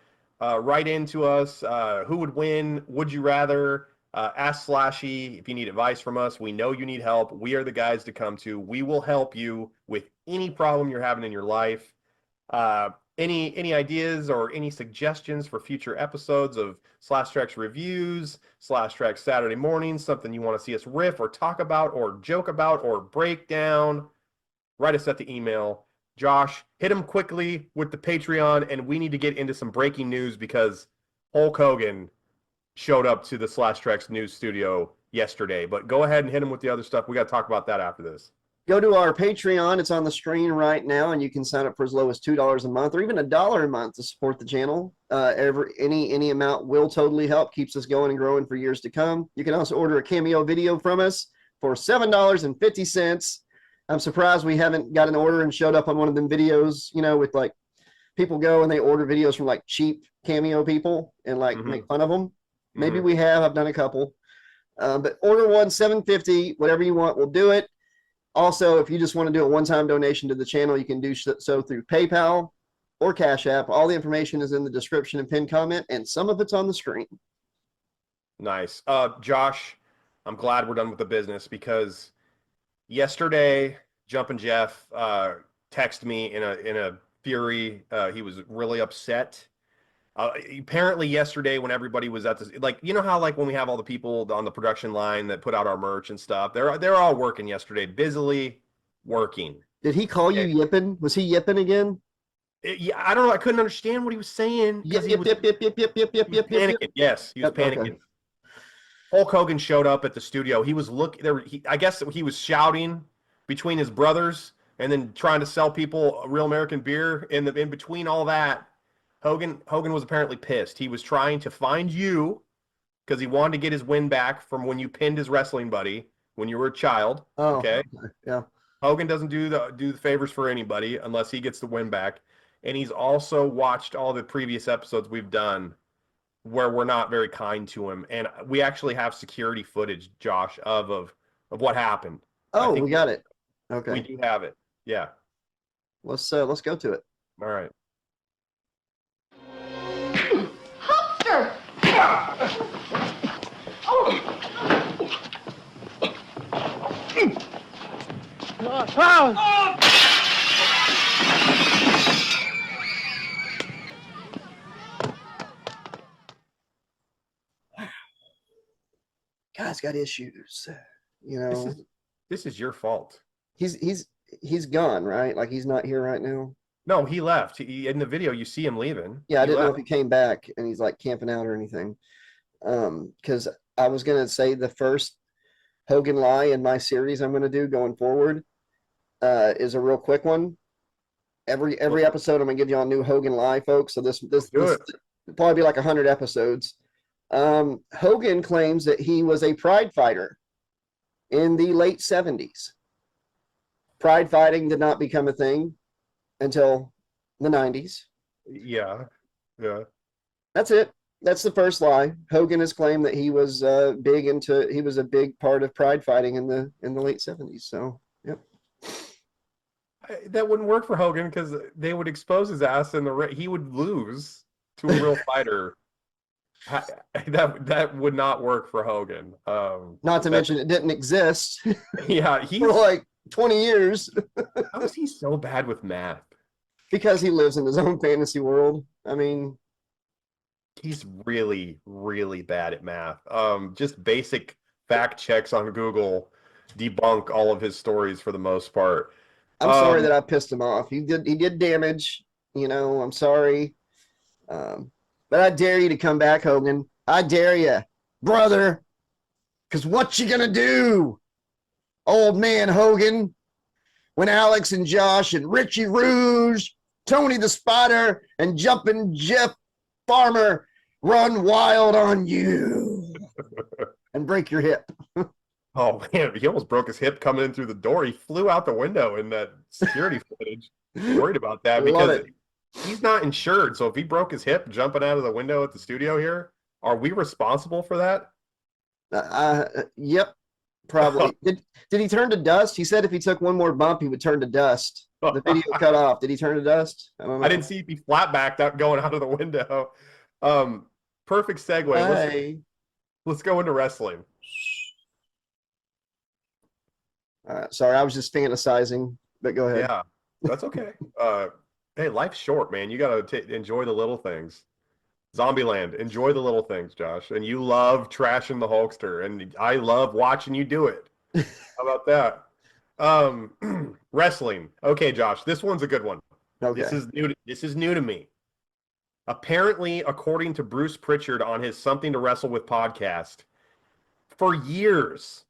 Write into us. Who would win? Would you rather? Ask Slashy if you need advice from us. We know you need help. We are the guys to come to. We will help you with any problem you're having in your life. Any ideas or any suggestions for future episodes of /Trax reviews, /Trax Saturday mornings, something you want to see us riff or talk about or joke about or break down, write us at the email. Josh, hit him quickly with the Patreon, and we need to get into some breaking news because Hulk Hogan showed up to the /Trax news studio yesterday. But go ahead and hit him with the other stuff. We got to talk about that after this. Go to our Patreon. It's on the screen right now, and you can sign up for as low as $2 a month or even $1 a month to support the channel. Any amount will totally help, keeps us going and growing for years to come. You can also order a cameo video from us for $7.50. I'm surprised we haven't got an order and showed up on one of them videos, you know, with like people go and they order videos from like cheap cameo people and like make fun of them. Maybe we have. I've done a couple. But order one, $7.50, whatever you want, we'll do it. Also, if you just want to do a one-time donation to the channel, you can do so through PayPal or Cash App. All the information is in the description and pinned comment, and some of it's on the screen. Nice. Josh, I'm glad we're done with the business because yesterday, Jumpin' Jeff texted me in a fury. He was really upset. Apparently yesterday when everybody was at this, like, you know how like when we have all the people on the production line that put out our merch and stuff, they're all working yesterday, busily working. Did he call you yipping? Was he yipping again? Yeah, I don't know. I couldn't understand what he was saying. Yip. Panicking. Yes, he was panicking. Okay. Hulk Hogan showed up at the studio. He was I guess he was shouting between his brothers and then trying to sell people a real American beer. In between all that, Hogan was apparently pissed. He was trying to find you because he wanted to get his win back from when you pinned his wrestling buddy when you were a child. Oh, okay. Yeah. Hogan doesn't do the favors for anybody unless he gets the win back. And he's also watched all the previous episodes we've done where we're not very kind to him. And we actually have security footage, Josh, of what happened. Oh, we got it. Okay. We do have it. Yeah. Let's go to it. All right. Hopster! Guy's got issues, you know. This is your fault. He's gone, right? Like he's not here right now. No, he left. In the video, you see him leaving. Yeah, I didn't know if he came back and he's like camping out or anything. Because I was gonna say the first Hogan lie in my series I'm gonna do going forward is a real quick one. Every episode I'm gonna give y'all a new Hogan lie, folks. So this will probably be like 100 episodes. Hogan claims that he was a pride fighter in the late 70s. Pride fighting did not become a thing until the 90s. Yeah. That's it. That's the first lie. Hogan has claimed that he was he was a big part of pride fighting in the late 70s. So, yep. That wouldn't work for Hogan because they would expose his ass and he would lose to a real fighter. That would not work for Hogan. Not to mention it didn't exist. Yeah, for like 20 years. How is he so bad with math? Because he lives in his own fantasy world. I mean, he's really, really bad at math. Just basic fact checks on Google debunk all of his stories for the most part. I'm sorry that I pissed him off. He did damage, you know. I'm sorry. But I dare you to come back, Hogan. I dare you, brother. Because what you gonna do, old man Hogan, when Alex and Josh and Richie Rouge, Tony the Spider, and Jumpin' Jeff Farmer run wild on you and break your hip? Oh, man, he almost broke his hip coming in through the door. He flew out the window in that security footage. Worried about that because he's not insured. So if he broke his hip jumping out of the window at the studio here, are we responsible for that? Yep, probably. Did he turn to dust? He said if he took one more bump, he would turn to dust. The video cut off. Did he turn to dust? I don't know. I didn't see if he flat backed out going out of the window. Perfect segue. Let's go into wrestling. Sorry, I was just fantasizing, but go ahead. Yeah, that's okay. Hey, life's short, man. You got to enjoy the little things. Zombieland, enjoy the little things, Josh. And you love trashing the Hulkster, and I love watching you do it. How about that? Wrestling. Okay, Josh, this one's a good one. Okay. This is new to me. Apparently, according to Bruce Pritchard on his Something to Wrestle With podcast, for years,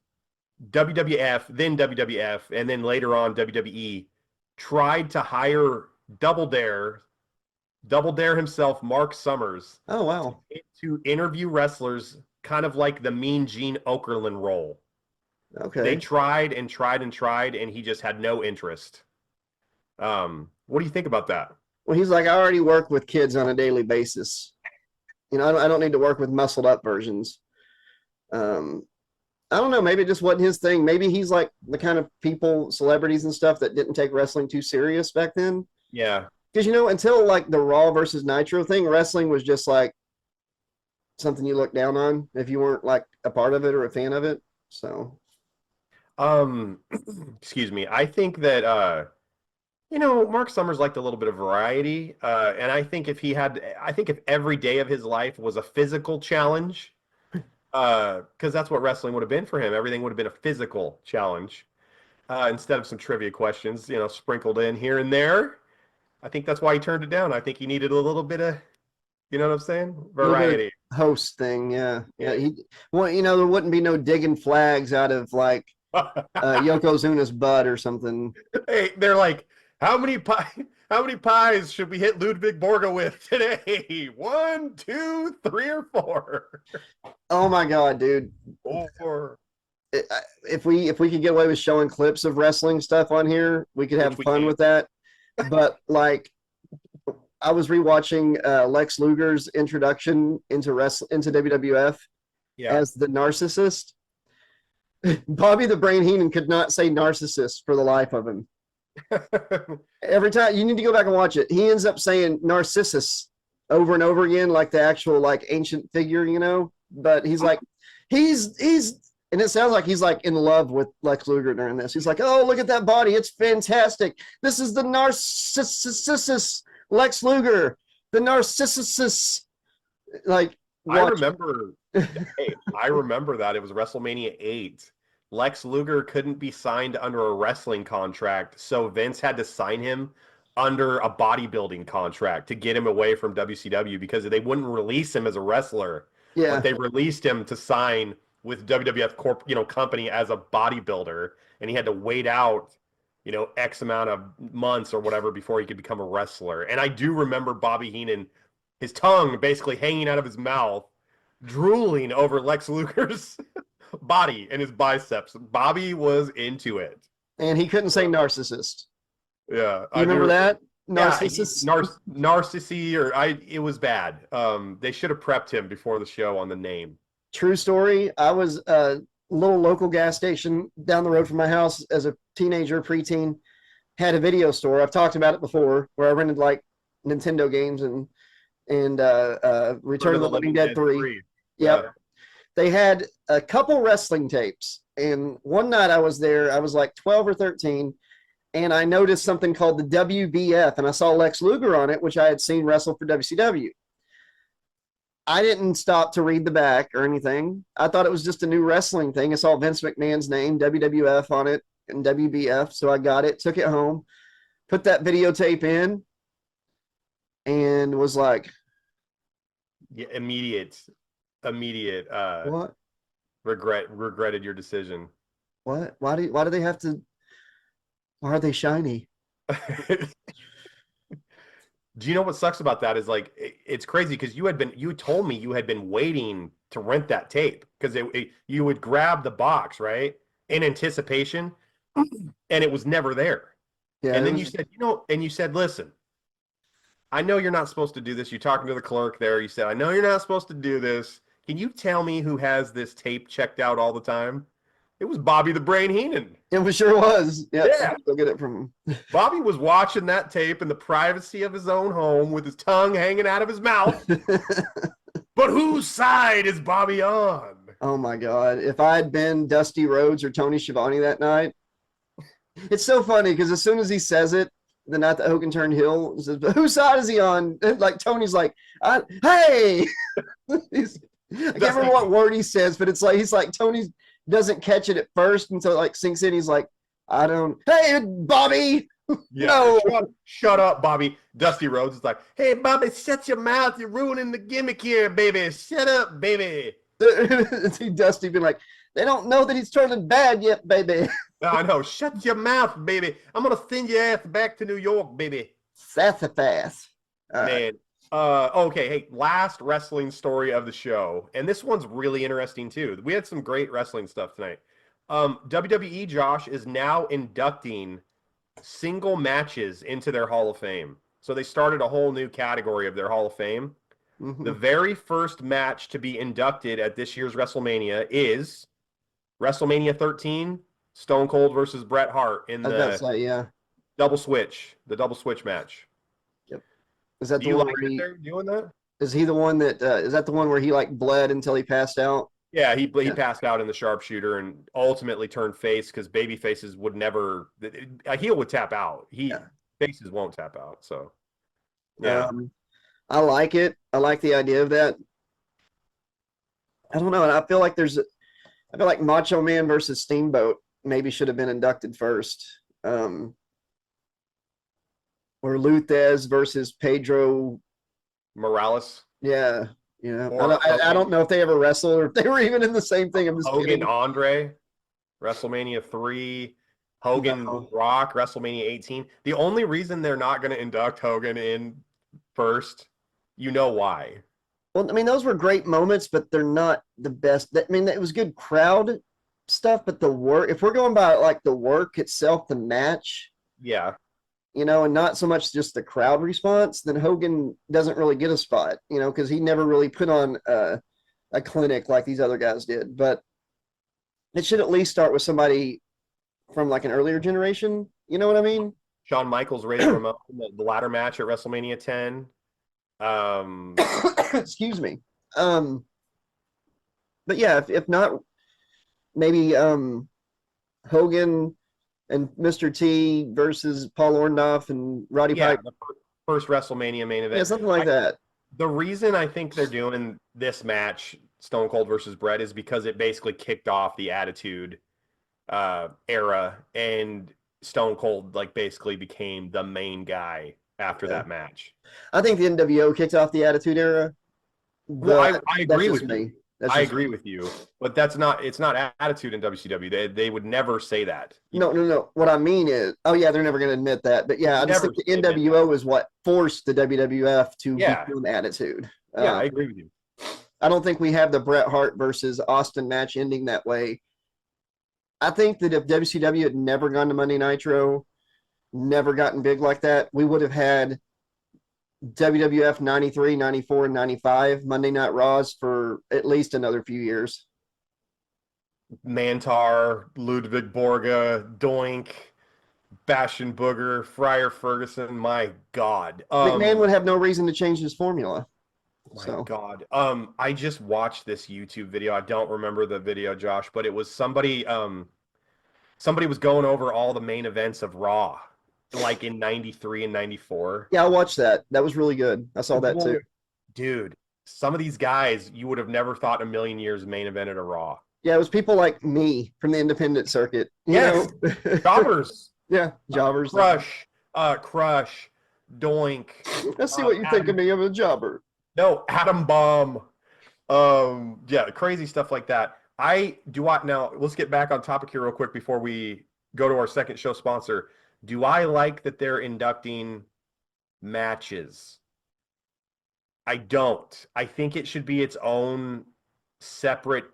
WWF, then WWF, and then later on WWE tried to hire Double Dare himself, Mark Summers. Oh, wow. To interview wrestlers, kind of like the Mean Gene Okerlund role. Okay. They tried and tried and tried, and he just had no interest. What do you think about that? Well, he's like, I already work with kids on a daily basis. You know, I don't need to work with muscled up versions. I don't know. Maybe it just wasn't his thing. Maybe he's like the kind of celebrities and stuff that didn't take wrestling too serious back then. Yeah. Because, you know, until like the Raw versus Nitro thing, wrestling was just like something you looked down on if you weren't like a part of it or a fan of it. So, excuse me. I think that, you know, Mark Summers liked a little bit of variety. And I think if every day of his life was a physical challenge, because that's what wrestling would have been for him. Everything would have been a physical challenge instead of some trivia questions, you know, sprinkled in here and there. I think that's why he turned it down. I think he needed a little bit of, you know what I'm saying? Variety. Host thing, yeah. Well, you know, there wouldn't be no digging flags out of like Yokozuna's butt or something. Hey, they're like, how many pies should we hit Ludwig Borga with today? 1, 2, 3, or 4? Oh my God, dude! 4. If we could get away with showing clips of wrestling stuff on here, we could have fun with that. But like, I was rewatching Lex Luger's introduction into WWF as the narcissist. Bobby the Brain Heenan could not say narcissist for the life of him. Every time, you need to go back and watch it. He ends up saying Narcissus over and over again, like the actual like ancient figure, you know. But he's like, he's, and it sounds like he's like in love with Lex Luger during this. He's like, oh, look at that body, it's fantastic. This is the Narcissus Lex Luger, the Narcissus. Like, I remember that it was WrestleMania 8. Lex Luger couldn't be signed under a wrestling contract, so Vince had to sign him under a bodybuilding contract to get him away from WCW because they wouldn't release him as a wrestler. Yeah. But they released him to sign with WWF company as a bodybuilder, and he had to wait out, you know, X amount of months or whatever before he could become a wrestler. And I do remember Bobby Heenan, his tongue basically hanging out of his mouth, drooling over Lex Luger's body and his biceps. Bobby was into it, and he couldn't say narcissist. Yeah, you remember that narcissist? Narcissi, or it was bad. They should have prepped him before the show on the name. True story. I was a little local gas station down the road from my house as a teenager, preteen. Had a video store. I've talked about it before, where I rented like Nintendo games and Return of the Living Dead 3. Yep. Yeah. They had a couple wrestling tapes, and one night I was there. I was like 12 or 13, and I noticed something called the WBF, and I saw Lex Luger on it, which I had seen wrestle for WCW. I didn't stop to read the back or anything. I thought it was just a new wrestling thing. I saw Vince McMahon's name, WWF, on it, and WBF, so I got it, took it home, put that videotape in, and was like, yeah, immediate what? Regretted your decision. What? Why do they have to? Why are they shiny? Do you know what sucks about that is like it's crazy because you told me you had been waiting to rent that tape because you would grab the box, right, in anticipation, and it was never there. Yeah, and then you said, listen, I know you're not supposed to do this. You're talking to the clerk there. You said, I know you're not supposed to do this. Can you tell me who has this tape checked out all the time? It was Bobby the Brain Heenan. It sure was. Yep. Yeah. Go get it from him. Bobby was watching that tape in the privacy of his own home with his tongue hanging out of his mouth. But whose side is Bobby on? Oh my God. If I had been Dusty Rhodes or Tony Schiavone that night, it's so funny because as soon as he says it, the night that Hogan turned heel, he says, whose side is he on? Like Tony's like, hey. I can't remember what word he says, but it's like he's like Tony doesn't catch it at first until it like sinks in. He's like, I don't, hey Bobby. Yeah, No. shut up, Bobby. Dusty Rhodes is like, hey Bobby, shut your mouth. You're ruining the gimmick here, baby. Shut up, baby. See Dusty being like, they don't know that he's turning bad yet, baby. I know. Shut your mouth, baby. I'm gonna send your ass back to New York, baby. Sassafras. Man. Okay. Hey, last wrestling story of the show, and this one's really interesting too. We had some great wrestling stuff tonight. WWE, Josh, is now inducting single matches into their Hall of Fame. So they started a whole new category of their Hall of Fame. Mhm. The very first match to be inducted at this year's WrestleMania is WrestleMania 13, Stone Cold versus Bret Hart in I was about to the say, yeah. double switch match. Yep. Is that Do the you one like where it he, there doing that? is he the one that is that the one where he like bled until he passed out? Yeah, he passed out in the sharpshooter and ultimately turned face because baby faces would never, a heel would tap out. Faces won't tap out. So, yeah. I like it. I like the idea of that. I don't know. And I feel like I feel like Macho Man versus Steamboat maybe should have been inducted first. Or Luthez versus Pedro Morales. Yeah. Yeah. Or I don't know if they ever wrestled or if they were even in the same thing. I'm just Hogan kidding. Andre, WrestleMania 3. Hogan No. Rock, WrestleMania 18. The only reason they're not going to induct Hogan in first, you know why. Well, I mean, those were great moments, but they're not the best. I mean, it was good crowd stuff, but the work, if we're going by like the work itself, the match, Yeah. you know, and not so much just the crowd response, then Hogan doesn't really get a spot, you know, because he never really put on a clinic like these other guys did. But it should at least start with somebody from like an earlier generation. You know what I mean? Shawn Michaels, Razor Ramon, the ladder match at WrestleMania 10. Excuse me. But yeah, if not, maybe Hogan and Mr. T versus Paul Orndorff and Roddy Piper. The first WrestleMania main event. Yeah, something like that. The reason I think they're doing this match, Stone Cold versus Bret, is because it basically kicked off the Attitude era, and Stone Cold like basically became the main guy after that match. I think the NWO kicked off the Attitude Era. Well, I agree with me. you. I agree with you, but it's not Attitude in WCW. They would never say that. No. What I mean is, oh yeah, they're never going to admit that. But yeah, I just think the NWO is what forced the WWF to become Attitude. Yeah, I agree with you. I don't think we have the Bret Hart versus Austin match ending that way. I think that if WCW had never gone to Monday Nitro, never gotten big like that, we would have had WWF 93, 94, and 95 Monday Night Raws for at least another few years. Mantar, Ludwig Borga, Doink, Bastion Booger, Friar Ferguson. My God. McMahon would have no reason to change his formula. My God. I just watched this YouTube video. I don't remember the video, Josh, but it was somebody was going over all the main events of Raw, like in 93 and 94. Yeah, I watched that. That was really good. I saw that too. Dude, some of these guys you would have never thought in a million years main evented a Raw. Yeah, it was people like me from the independent circuit. Yes. Jobbers. Yeah, jobbers. Crush, Doink. Let's see what you think of me. I'm a jobber. No, Atom Bomb. Yeah, crazy stuff like that. Now let's get back on topic here real quick before we go to our second show sponsor. Do I like that they're inducting matches? I don't. I think it should be its own separate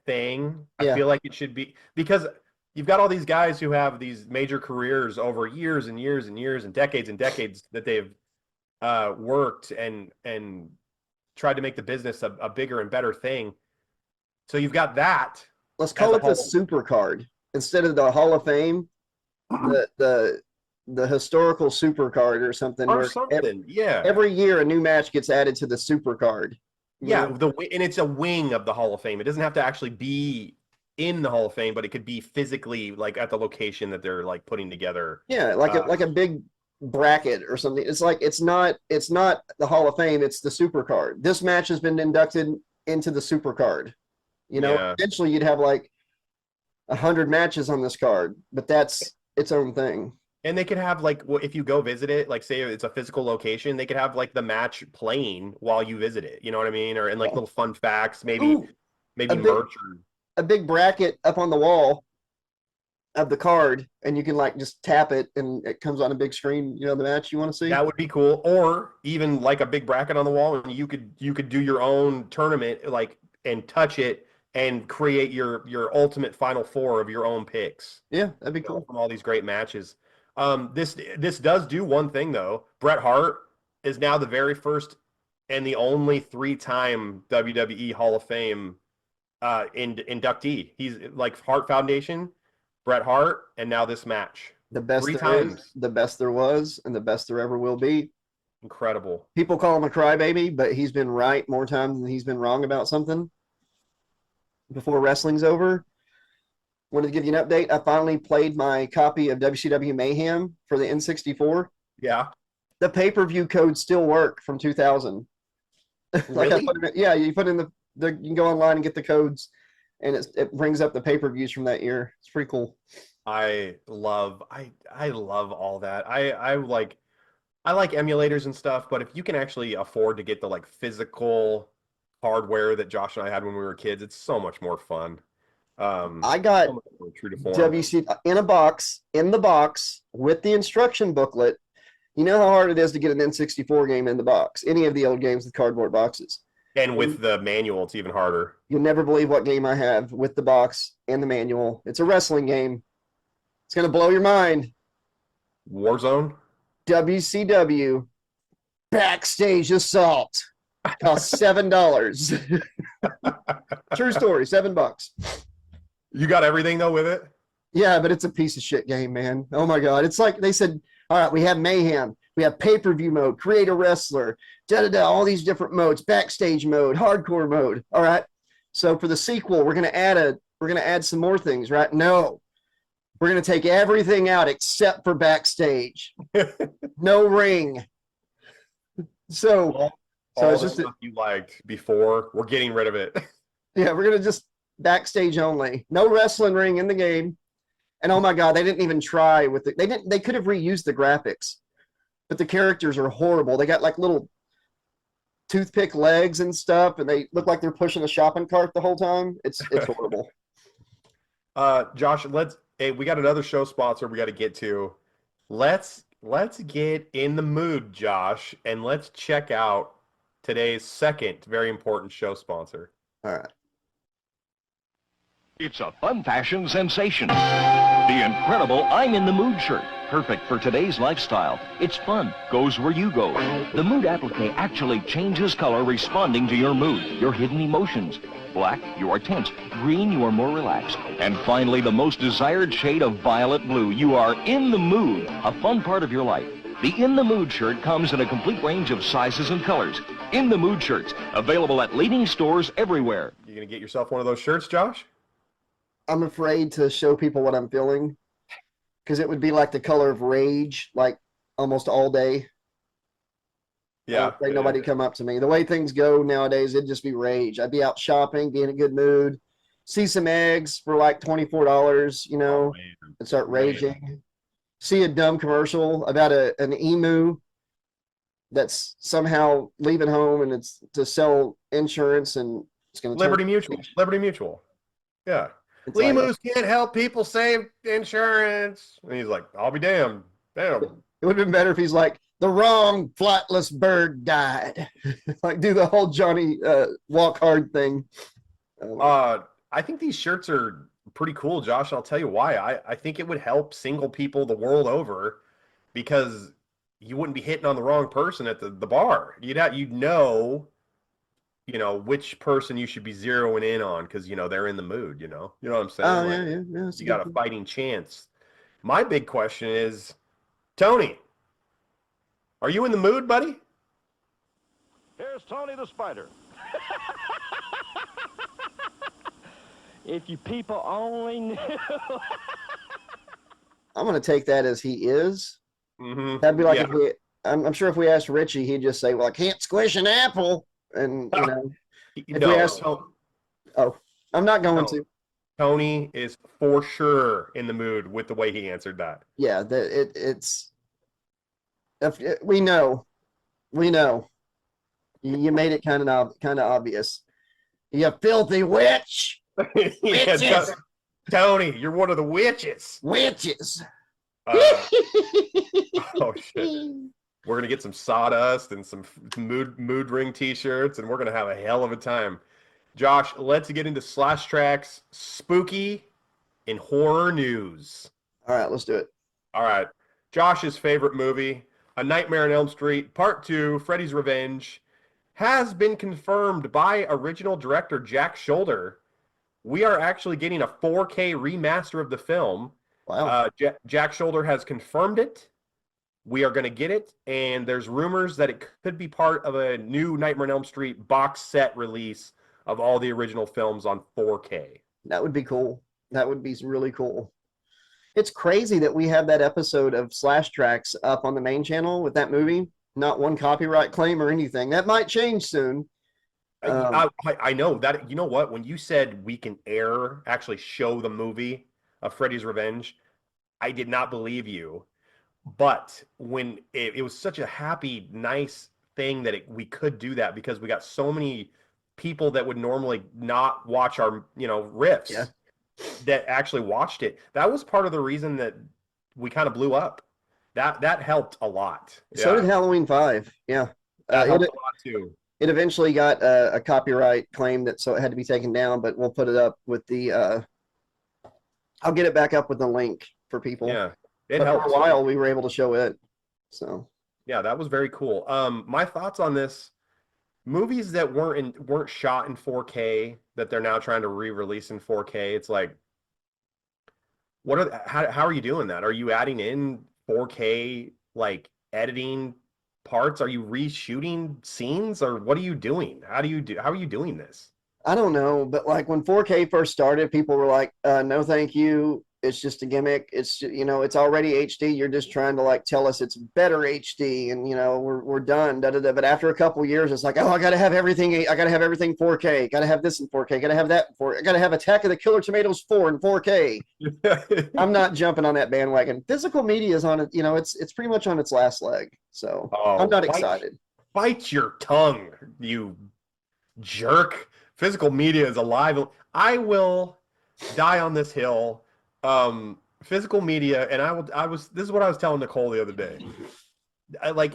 thing. I feel like it should be, because you've got all these guys who have these major careers over years and years and years and decades that they've worked and tried to make the business a bigger and better thing. So you've got that. Let's call it the super card instead of the Hall of Fame. The historical super card or something. Or something, yeah. Every year a new match gets added to the super card. Yeah, and it's a wing of the Hall of Fame. It doesn't have to actually be in the Hall of Fame, but it could be physically like at the location that they're like putting together. Yeah, like a big bracket or something. It's like it's not the Hall of Fame, it's the super card. This match has been inducted into the super card. You know, eventually you'd have like 100 matches on this card, but that's its own thing. And they could have like, well, if you go visit it, like say it's a physical location, they could have like the match playing while you visit it. You know what I mean? Or and like little fun facts, maybe merch or a big bracket up on the wall of the card, and you can like just tap it and it comes on a big screen. You know, the match you want to see. That would be cool. Or even like a big bracket on the wall, and you could do your own tournament, like and touch it and create your ultimate Final Four of your own picks. Yeah, that'd be cool from all these great matches. This does do one thing though. Bret Hart is now the very first and the only 3-time WWE Hall of Fame inductee. He's like Hart Foundation, Bret Hart, and now this match. The best there is, the best there was, and the best there ever will be. Incredible. People call him a crybaby, but he's been right more times than he's been wrong about something. Before wrestling's over, wanted to give you an update. I finally played my copy of WCW Mayhem for the N64. Yeah. The pay-per-view codes still work from 2000. Really? You put in you can go online and get the codes, and it brings up the pay-per-views from that year. It's pretty cool. I love all that. I like emulators and stuff, but if you can actually afford to get the like physical hardware that Josh and I had when we were kids, it's so much more fun. I got true to form. WC in the box with the instruction booklet. You know how hard it is to get an N64 game in the box. Any of the old games with cardboard boxes. And with the manual, it's even harder. You'll never believe what game I have with the box and the manual. It's a wrestling game. It's going to blow your mind. Warzone? WCW Backstage Assault. Cost $7. True story, $7. You got everything though with it? Yeah, but it's a piece of shit game, man. Oh my God. It's like they said, all right, we have Mayhem, we have pay-per-view mode, create a wrestler, all these different modes, backstage mode, hardcore mode. All right. So for the sequel, we're gonna add some more things, right? No. We're gonna take everything out except for backstage. No ring. So it's just stuff you liked before, we're getting rid of it. Yeah, we're gonna just backstage only. No wrestling ring in the game. And oh my God, they didn't even try with it. They could have reused the graphics, but the characters are horrible. They got like little toothpick legs and stuff, and they look like they're pushing a shopping cart the whole time. It's horrible. Josh, we got another show sponsor we got to get to. Let's get in the mood, Josh, and let's check out today's second very important show sponsor. All right. It's a fun fashion sensation. The incredible I'm in the Mood shirt. Perfect for today's lifestyle. It's fun. Goes where you go. The Mood applique actually changes color responding to your mood, your hidden emotions. Black, you are tense. Green, you are more relaxed. And finally, the most desired shade of violet blue. You are in the mood, a fun part of your life. The In the Mood shirt comes in a complete range of sizes and colors. In the Mood shirts, available at leading stores everywhere. You gonna get yourself one of those shirts, Josh? I'm afraid to show people what I'm feeling because it would be like the color of rage, like almost all day. Yeah. Nobody come up to me. The way things go nowadays, it'd just be rage. I'd be out shopping, be in a good mood, see some eggs for like $24, and start raging. See a dumb commercial about an emu that's somehow leaving home and it's to sell insurance and it's going to Liberty Mutual. Yeah. Emus can't help people save insurance. And he's like, I'll be damned. Damn. It would have been better if he's like, the wrong flightless bird died. Like do the whole Johnny walk hard thing. I think these shirts are pretty cool, Josh. And I'll tell you why. I think it would help single people the world over because you wouldn't be hitting on the wrong person at the bar. You'd know, which person you should be zeroing in on because they're in the mood. You know what I'm saying? Oh Like, yeah. That's you got a fighting chance. My big question is, Tony, are you in the mood, buddy? Here's Tony the Spider. If you people only knew. I'm gonna take that as he is. Mm-hmm. That'd be like if we. I'm sure if we asked Richie, he'd just say, "Well, I can't squish an apple," and if we asked, I'm not going to. Tony is for sure in the mood with the way he answered that. Yeah, it's. We know. You made it kind of obvious. You filthy witch. Witches. Tony, you're one of the witches. Witches. Oh shit. We're gonna get some sawdust and some mood ring t-shirts, and we're gonna have a hell of a time. Josh, let's get into Slash Trax spooky and horror news. All right, let's do it. All right. Josh's favorite movie, A Nightmare on Elm Street, Part 2, Freddy's Revenge, has been confirmed by original director Jack Shoulder. We are actually getting a 4K remaster of the film. Wow. Jack Shoulder has confirmed it. We are going to get it, and there's rumors that it could be part of a new Nightmare on Elm Street box set release of all the original films on 4K. That would be cool. That would be really cool. It's crazy that we have that episode of Slash Trax up on the main channel with that movie. Not one copyright claim or anything. That might change soon. I know that. You know what? When you said we can actually show the movie of Freddy's Revenge, I did not believe you. But when it was such a happy, nice thing that we could do that because we got so many people that would normally not watch our, riffs that actually watched it. That was part of the reason that we kind of blew up. That helped a lot. So did Halloween 5. Yeah. That helped a lot too. It eventually got a copyright claim so it had to be taken down, but we'll put it up with the I'll get it back up with the link for people. Yeah. It helped. For a while we were able to show it. So yeah, that was very cool. My thoughts on this: movies that weren't shot in 4K that they're now trying to re-release in 4K. It's like, how are you doing that? Are you adding in 4K like editing parts? Are you reshooting scenes, or what are you doing? How are you doing this? I don't know, but like when 4K first started, people were like, no, thank you. It's just a gimmick. It's it's already HD. You're just trying to like tell us it's better HD, and we're done. But after a couple of years, it's like, oh, I gotta have everything. I gotta have everything 4K. Gotta have this in 4K. Gotta have that in 4K. I gotta have Attack of the Killer Tomatoes 4 in 4K. I'm not jumping on that bandwagon. Physical media is on it. It's pretty much on its last leg. So I'm not excited. Bite your tongue, you jerk. Physical media is alive. I will die on this hill. Physical media, and this is what I was telling Nicole the other day.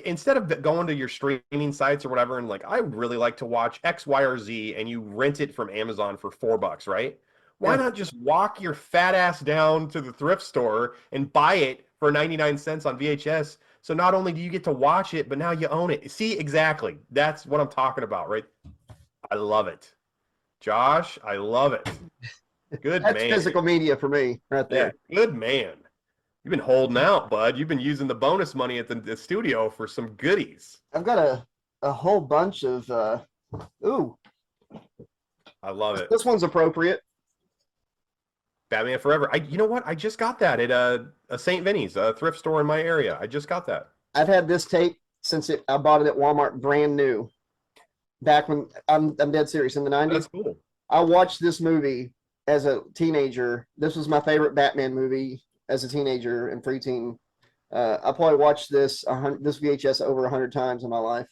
Instead of going to your streaming sites or whatever, and like, I would really like to watch X, Y, or Z, and you rent it from Amazon for $4, right? Why not just walk your fat ass down to the thrift store and buy it for 99 cents on VHS? So not only do you get to watch it, but now you own it. See, exactly. That's what I'm talking about, right? I love it. Josh, I love it. Good That's man. Physical media for me right there. Yeah, good man. You've been holding out, bud. You've been using the bonus money at the studio for some goodies. I've got a whole bunch of ooh. I love it. This one's appropriate. Batman Forever. You know what? I just got that at a St. Vinny's, a thrift store in my area. I just got that. I've had this tape since I bought it at Walmart brand new. Back when I'm dead serious, in the 90s. That's cool. I watched this movie as a teenager. This was my favorite Batman movie as a teenager and preteen. I probably watched this VHS over 100 times in my life.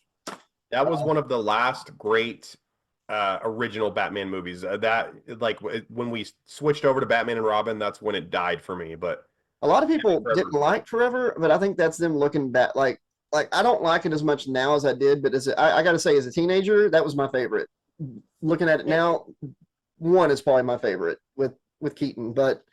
That was one of the last great original Batman movies. That when we switched over to Batman and Robin, that's when it died for me. But a lot of people didn't like Forever, but I think that's them looking back. Like I don't like it as much now as I did, but I got to say, as a teenager, that was my favorite. Looking at it now, one is probably my favorite with Keaton, but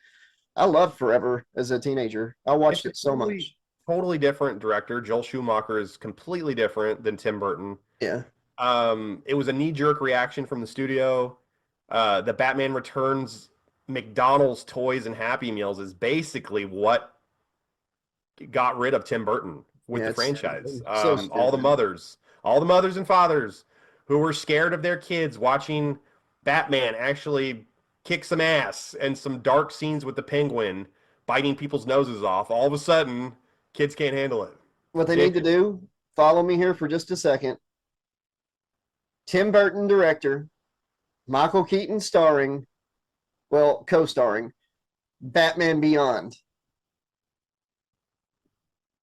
I loved Forever as a teenager. I watched it so much. totally different director. Joel Schumacher is completely different than Tim Burton. Yeah. It was a knee-jerk reaction from the studio. The Batman Returns McDonald's toys and Happy Meals is basically what got rid of Tim Burton with Yeah, the it's franchise. so All the mothers and fathers who were scared of their kids watching Batman actually kick some ass and some dark scenes with the Penguin biting people's noses off. All of a sudden, kids can't handle it. What they need to do, follow me here for just a second. Tim Burton director, Michael Keaton starring, well, co-starring, Batman Beyond.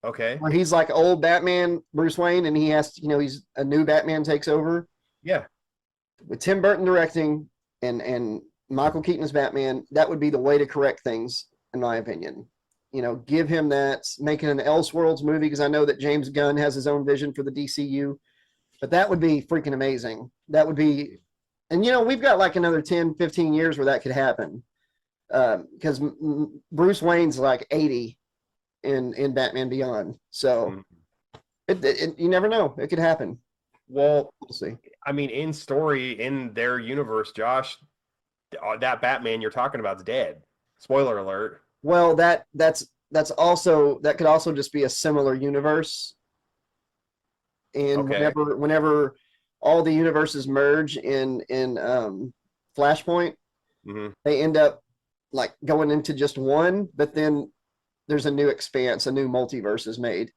Okay. Where he's like old Batman, Bruce Wayne, and he has to, he's a new Batman takes over. Yeah. With Tim Burton directing and Michael Keaton as Batman, that would be the way to correct things, in my opinion. Give him that, make it an Elseworlds movie, because I know that James Gunn has his own vision for the DCU. But that would be freaking amazing. That would be, and we've got like another 10, 15 years where that could happen. Because Bruce Wayne's like 80 in Batman Beyond. So you never know. It could happen. Well, we'll see. I mean, in their universe, Josh, that Batman you're talking about is dead. Spoiler alert. Well, that could also just be a similar universe. And whenever all the universes merge in Flashpoint, they end up like going into just one, but then there's a new expanse, a new multiverse is made.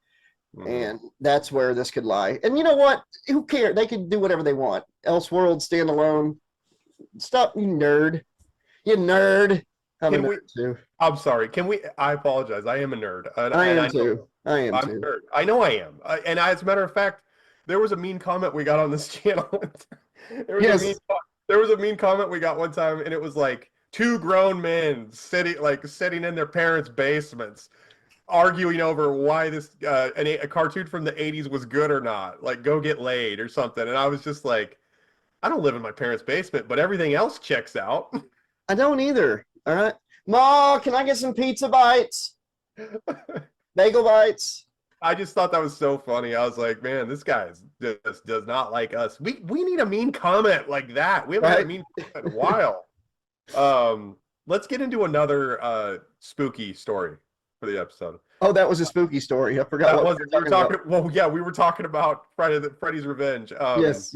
And that's where this could lie. And you know what? Who cares? They can do whatever they want. Elseworld, standalone. Stop, you nerd. You nerd. I'm sorry. I apologize. I am a nerd. I am too. I'm a nerd. I know I am. And as a matter of fact, there was a mean comment we got on this channel. There was a mean comment we got one time, and it was like two grown men sitting in their parents' basements, arguing over why this a cartoon from the 80s was good or not. Like, go get laid or something. And I was just like, I don't live in my parents' basement, but everything else checks out. I don't either. All right. Ma, can I get some pizza bites? Bagel bites? I just thought that was so funny. I was like, man, this guy just does not like us. We need a mean comment like that. We haven't had a mean comment in a while. Let's get into another spooky story for the episode. Oh, that was a spooky story. I forgot what we were talking about. Well, yeah, we were talking about Freddy's Revenge. Yes.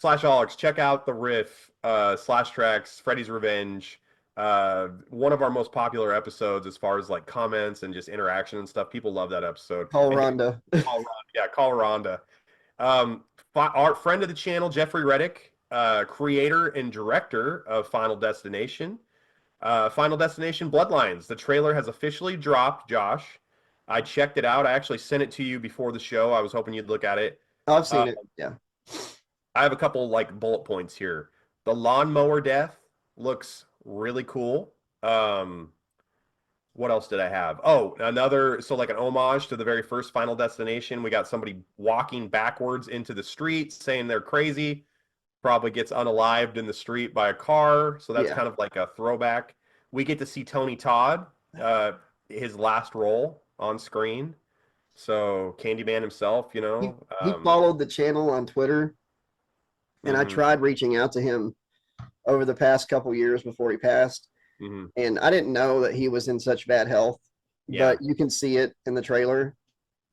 /Alex, check out the riff, /Trax, Freddy's Revenge. One of our most popular episodes as far as like comments and just interaction and stuff. People love that episode. Call Rhonda. Call Rhonda. Our friend of the channel, Jeffrey Reddick, creator and director of Final Destination. Final Destination Bloodlines. The trailer has officially dropped, Josh. I checked it out. I actually sent it to you before the show. I was hoping you'd look at it. I've seen it. Yeah. I have a couple like bullet points here. The lawnmower death looks really cool. What else did I have? Oh, like an homage to the very first Final Destination. We got somebody walking backwards into the street saying they're crazy. Probably gets unalived in the street by a car. So that's kind of like a throwback. We get to see Tony Todd, his last role on screen. So Candyman himself, he followed the channel on Twitter, and I tried reaching out to him over the past couple years before he passed. And I didn't know that he was in such bad health, but you can see it in the trailer.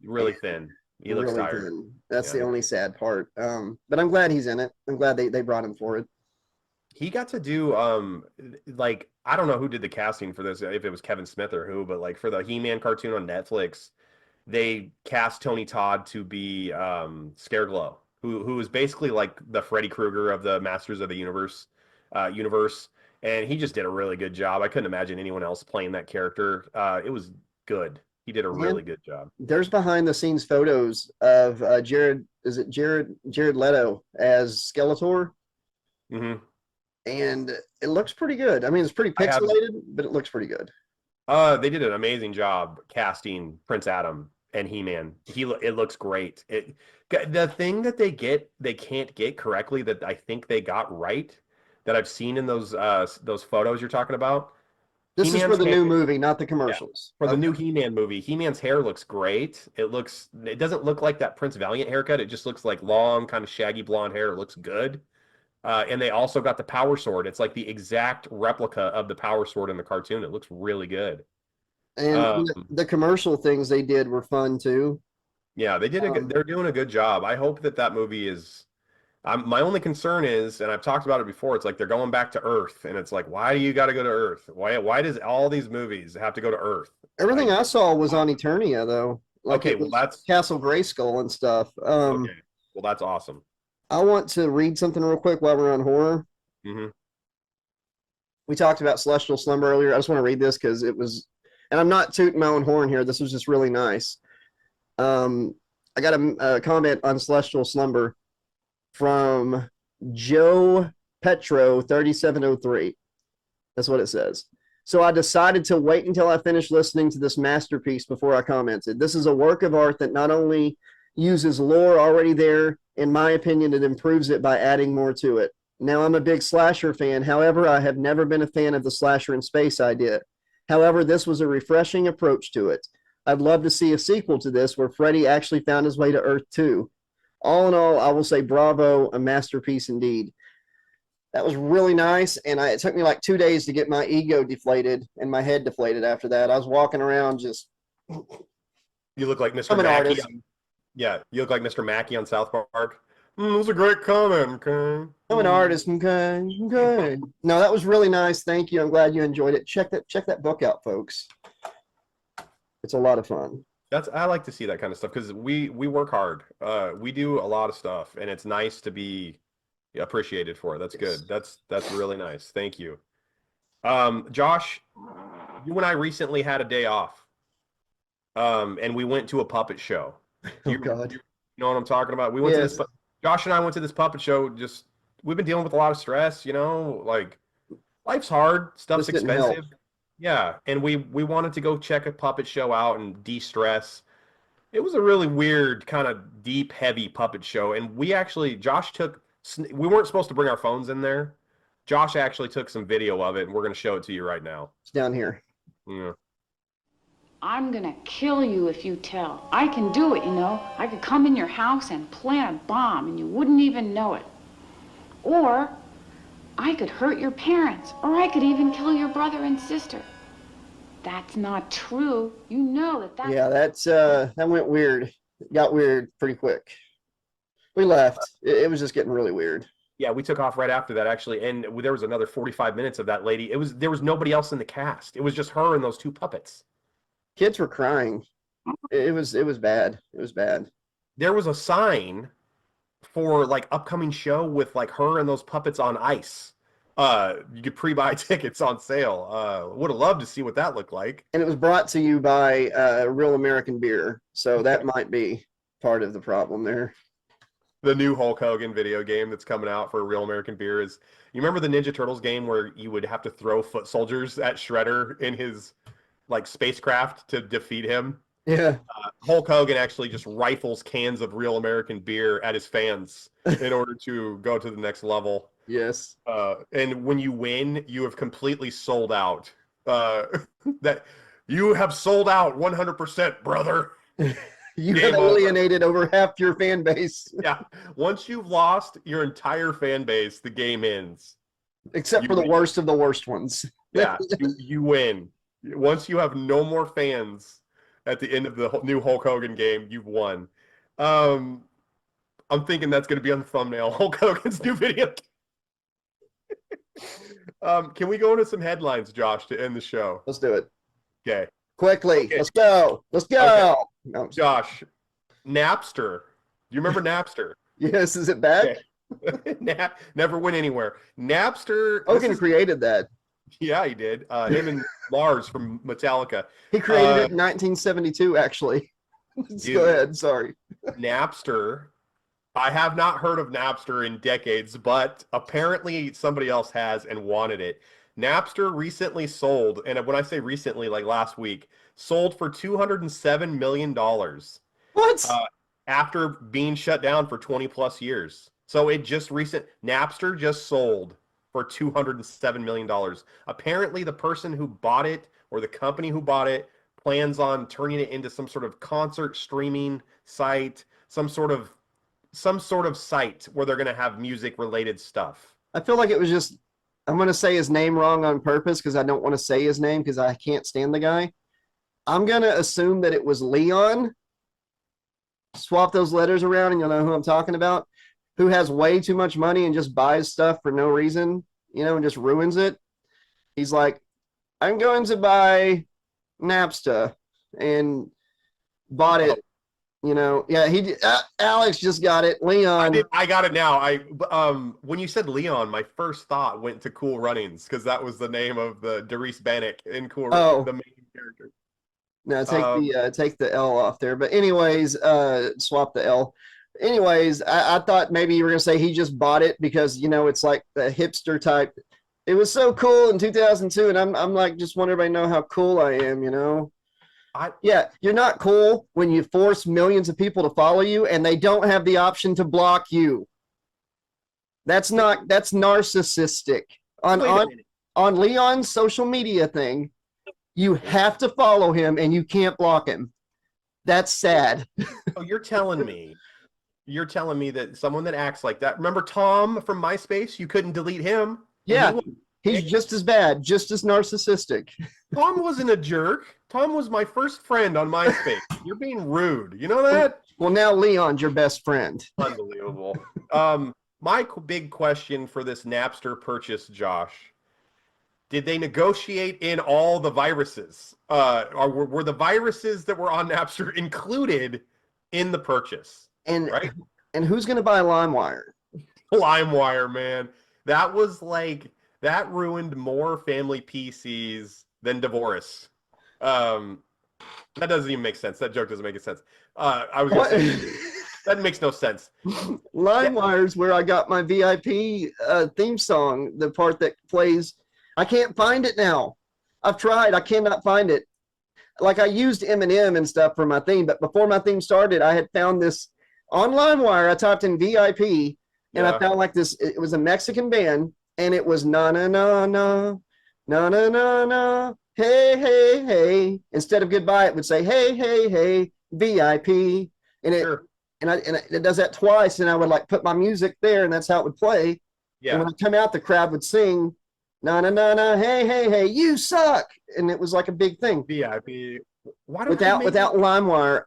Really thin. He looks really tired. Thin. That's the only sad part. But I'm glad he's in it. I'm glad they brought him for it. He got to do I don't know who did the casting for this, if it was Kevin Smith or who, but like for the He-Man cartoon on Netflix, they cast Tony Todd to be Scareglow, who is basically like the Freddy Krueger of the Masters of the Universe, and he just did a really good job. I couldn't imagine anyone else playing that character. It was good. He did a really good job. There's behind the scenes photos of Jared Leto as Skeletor. And it looks pretty good. I mean, it's pretty pixelated, but it looks pretty good. They did an amazing job casting Prince Adam and He-Man. It looks great. The thing that they can't get correctly that I think they got right, that I've seen in those photos you're talking about, This is for He-Man's the hair- new movie, not the commercials. For the Okay. new He-Man movie. He-Man's hair looks great. It doesn't look like that Prince Valiant haircut. It just looks like long, kind of shaggy blonde hair. It looks good. And they also got the Power Sword. It's like the exact replica of the Power Sword in the cartoon. It looks really good. And the commercial things they did were fun too. Yeah, they're doing a good job. I hope that movie is. My only concern is, and I've talked about it before, it's like they're going back to Earth, and it's like, why do you got to go to Earth? Why does all these movies have to go to Earth? Everything I saw was on Eternia though. Like Okay, it well was that's Castle Grayskull and stuff. okay. Well, that's awesome. I want to read something real quick while we're on horror. Hmm. We talked about Celestial Slumber earlier. I just want to read this because it was, and I'm not tooting my own horn here. This was just really nice. I got a comment on Celestial Slumber from Joe Petro 3703. That's what it says. So I decided to wait until I finished listening to this masterpiece before I commented. This is a work of art that not only uses lore already there, in my opinion, it improves it by adding more to it. Now, I'm a big slasher fan. However, I have never been a fan of the slasher in space idea. However, this was a refreshing approach to it. I'd love to see a sequel to this where Freddy actually found his way to Earth too. All in all, I will say bravo, a masterpiece indeed. That was really nice, and it took me like 2 days to get my ego deflated and my head deflated after that. I was walking around just... You look like Mr. I'm an Mackey. artist. Yeah, you look like Mr. Mackey on South Park. It was a great comment, okay? I'm an artist, okay? Okay. No, that was really nice. Thank you. I'm glad you enjoyed it. Check that book out, folks. It's a lot of fun. I like to see that kind of stuff because we work hard. We do a lot of stuff, and it's nice to be appreciated for it. That's good. That's really nice. Thank you. Josh, you and I recently had a day off. And we went to a puppet show. God. You know what I'm talking about? We went to this. Josh and I went to this puppet show. We've been dealing with a lot of stress. Like life's hard. Stuff's expensive. Yeah, and we wanted to go check a puppet show out and de-stress. It was a really weird, kind of deep, heavy puppet show, and we weren't supposed to bring our phones in there. Josh actually took some video of it, and we're going to show it to you right now. It's down here. Yeah. I'm gonna kill you if you tell. I can do it, you know. I could come in your house and plant a bomb and you wouldn't even know it. Or I could hurt your parents, or I could even kill your brother and sister. That's not true. You know that. Yeah, that went weird. It got weird pretty quick. We left. It was just getting really weird. Yeah, we took off right after that, actually, and there was another 45 minutes of that lady. There was nobody else in the cast. It was just her and those two puppets. Kids were crying. It was bad. It was bad. There was a sign for like upcoming show with like her and those puppets on ice. You could pre-buy tickets on sale. Would have loved to see what that looked like. And it was brought to you by Real American Beer, so that might be part of the problem there. The new Hulk Hogan video game that's coming out for Real American Beer is, you remember the Ninja Turtles game where you would have to throw foot soldiers at Shredder in his like spacecraft to defeat him? Yeah. Hulk Hogan actually just rifles cans of Real American Beer at his fans in order to go to the next level. Yes. And when you win, you have completely sold out. That you have sold out 100%, brother. You have alienated over half your fan base. Yeah. Once you've lost your entire fan base, the game ends. Except for the worst of the worst ones. Yeah, you win. Once you have no more fans at the end of the new Hulk Hogan game, you've won. I'm thinking that's going to be on the thumbnail. Hulk Hogan's new video. Can we go into some headlines, Josh, to end the show? Let's do it. Okay. Quickly. Okay. Let's go. Let's go. Okay. No, Josh, Napster. Do you remember Napster? Yes. Is it bad? Okay. Never went anywhere. Napster. Hogan created that. Yeah, he did. Him and Lars from Metallica. He created it in 1972, actually. Go ahead. Sorry. Napster. I have not heard of Napster in decades, but apparently somebody else has and wanted it. Napster recently sold, and when I say recently, like last week, sold for $207 million. What? After being shut down for 20 plus years. So Napster just sold for $207 million. Apparently, the person who bought it or the company who bought it plans on turning it into some sort of concert streaming site, some sort of site where they're going to have music related stuff. I feel like it was just, I'm going to say his name wrong on purpose because I don't want to say his name because I can't stand the guy. I'm going to assume that it was Leon. Swap those letters around and you'll know who I'm talking about, who has way too much money and just buys stuff for no reason, and just ruins it. He's like, I'm going to buy Napster, and bought it. Yeah, he Alex just got it. Leon. I got it now. When you said Leon, my first thought went to Cool Runnings because that was the name of the Darius Bannock in Cool Runnings, the main character. No, take the L off there. But anyways, swap the L. Anyways, I thought maybe you were gonna say he just bought it because it's like the hipster type. It was so cool in 2002, and I'm like, just want everybody to know how cool I am. Yeah, you're not cool when you force millions of people to follow you and they don't have the option to block you. That's narcissistic. On Leon's social media thing, you have to follow him and you can't block him. That's sad. Oh, you're telling me that someone that acts like that. Remember Tom from MySpace? You couldn't delete him. Yeah, he's just as bad, just as narcissistic. Tom wasn't a jerk. Tom was my first friend on MySpace. You're being rude. You know that? Well, now Leon's your best friend. Unbelievable. My big question for this Napster purchase, Josh, did they negotiate in all the viruses? Or were the viruses that were on Napster included in the purchase? And right? And who's going to buy LimeWire? LimeWire, man. That ruined more family PCs than divorce. That doesn't even make sense. That joke doesn't make sense. I was going to say, that makes no sense. LimeWire's where I got my VIP theme song, the part that plays. I can't find it now. I've tried. I cannot find it. Like, I used Eminem and stuff for my theme, but before my theme started, I had found this on LimeWire. I typed in VIP, and I found like this. It was a Mexican band, and it was na na na na na na na na. Hey hey hey. Instead of goodbye, it would say hey hey hey VIP, and it does that twice, and I would like put my music there, and that's how it would play. Yeah. And when I come out, the crowd would sing na na na na hey hey hey you suck, and it was like a big thing. VIP. Why don't without LimeWire,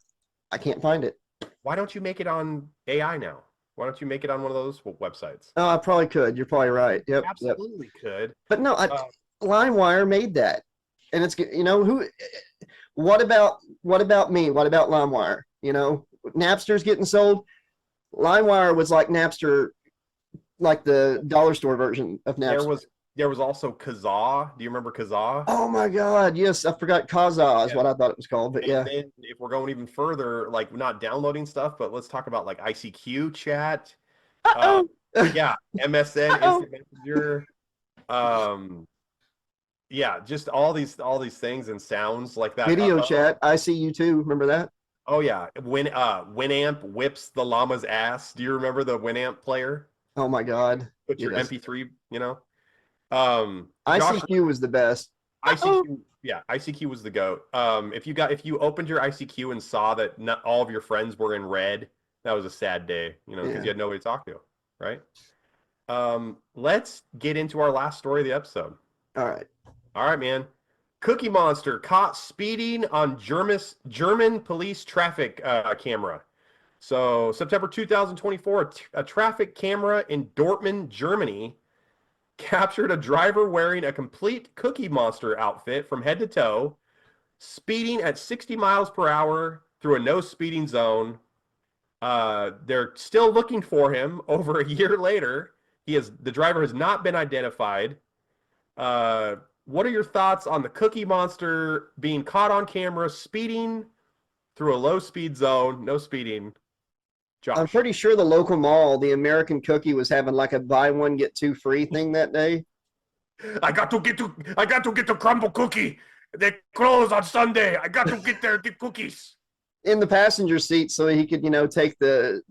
I can't find it. Why don't you make it on AI now? Why don't you make it on one of those websites? Oh, I probably could. You're probably right. Yep. Absolutely could. But no, LimeWire made that, and it's who. What about me? What about LimeWire? Napster's getting sold. LimeWire was like Napster, like the dollar store version of Napster. There was also Kazaa. Do you remember Kazaa? Oh my God, yes, I forgot. Kazaa is what I thought it was called, but and then if we're going even further, like not downloading stuff, but let's talk about like ICQ chat. Yeah, MSN, Instant Messenger. Yeah, just all these things and sounds like that. Video chat. I see you too. Remember that? Oh yeah, Winamp whips the llama's ass. Do you remember the Winamp player? Oh my God. Put your MP3, ICQ was the best. ICQ was the GOAT. If you opened your ICQ and saw that not all of your friends were in red, that was a sad day, because you had nobody to talk to, right? Let's get into our last story of the episode. All right, man. Cookie Monster caught speeding on German police traffic camera. So September 2024, a traffic camera in Dortmund, Germany, captured a driver wearing a complete Cookie Monster outfit from head to toe, speeding at 60 miles per hour through a no speeding zone. They're still looking for him over a year later. The driver has not been identified. What are your thoughts on the Cookie Monster being caught on camera speeding through a low speed zone, no speeding? Josh. I'm pretty sure the local mall, the American Cookie, was having like a buy one get two free thing that day. I got to get the crumble cookie. They close on Sunday. I got to get there, get cookies. In the passenger seat, so he could, take the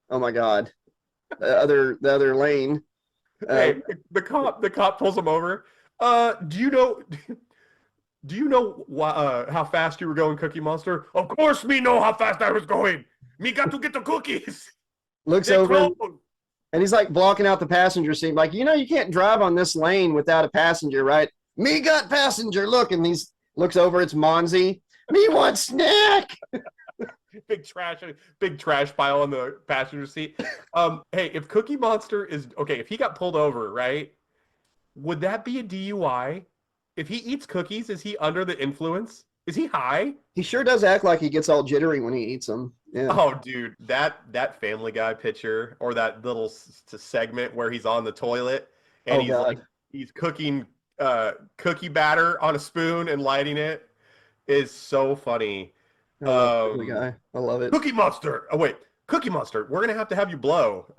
oh my God, the other lane. Hey, the cop pulls him over. Do you know how fast you were going, Cookie Monster? Of course me know how fast I was going. Me got to get the cookies. Looks They over closed. and he's like blocking out the passenger seat. Like, you can't drive on this lane without a passenger, right? Me got passenger. Look, and he's looks over. It's Monzy. Me want snack. Big trash pile on the passenger seat. Hey, if Cookie Monster is okay, if he got pulled over, right? Would that be a DUI? If he eats cookies, is he under the influence? Is he high? He sure does act like he gets all jittery when he eats them. Yeah. Oh, dude, that Family Guy picture or that little segment where he's on the toilet and he's cooking cookie batter on a spoon and lighting it is so funny. I love Family Guy. I love it. Cookie Monster. Oh wait, Cookie Monster. We're gonna have you blow.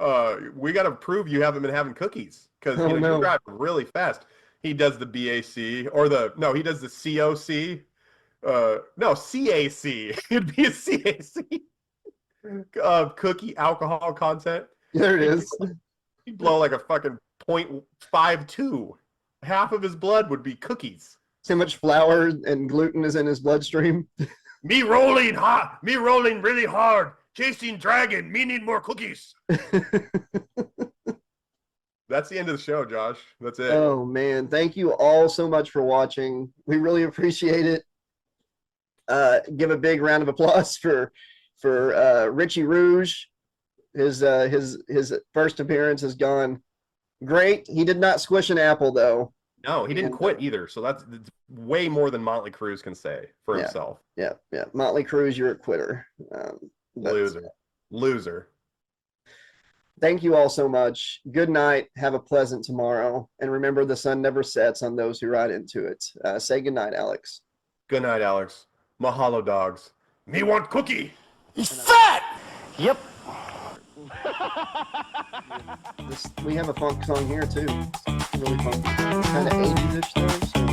We got to prove you haven't been having cookies because you drive really fast. He does the BAC or he does the COC. No, CAC. It'd be a CAC. Cookie alcohol content. There it is. He'd blow like a fucking 0.52. Half of his blood would be cookies. So much flour and gluten is in his bloodstream. Me rolling really hard. Chasing dragon. Me need more cookies. That's the end of the show, Josh. That's it. Oh man, thank you all so much for watching. We really appreciate it. Give a big round of applause for Richie Rouge. His first appearance has gone great. He did not squish an apple though. No, he didn't quit either. So that's way more than Motley Crue can say for himself. Yeah. Motley Crue, you're a quitter. Loser. Thank you all so much. Good night. Have a pleasant tomorrow. And remember, the sun never sets on those who ride into it. Say good night, Alex. Good night, Alex. Mahalo, dogs. Me want cookie. He's fat! Yep. We have a funk song here, too. It's really funky. Kind of 80s-ish, though. So.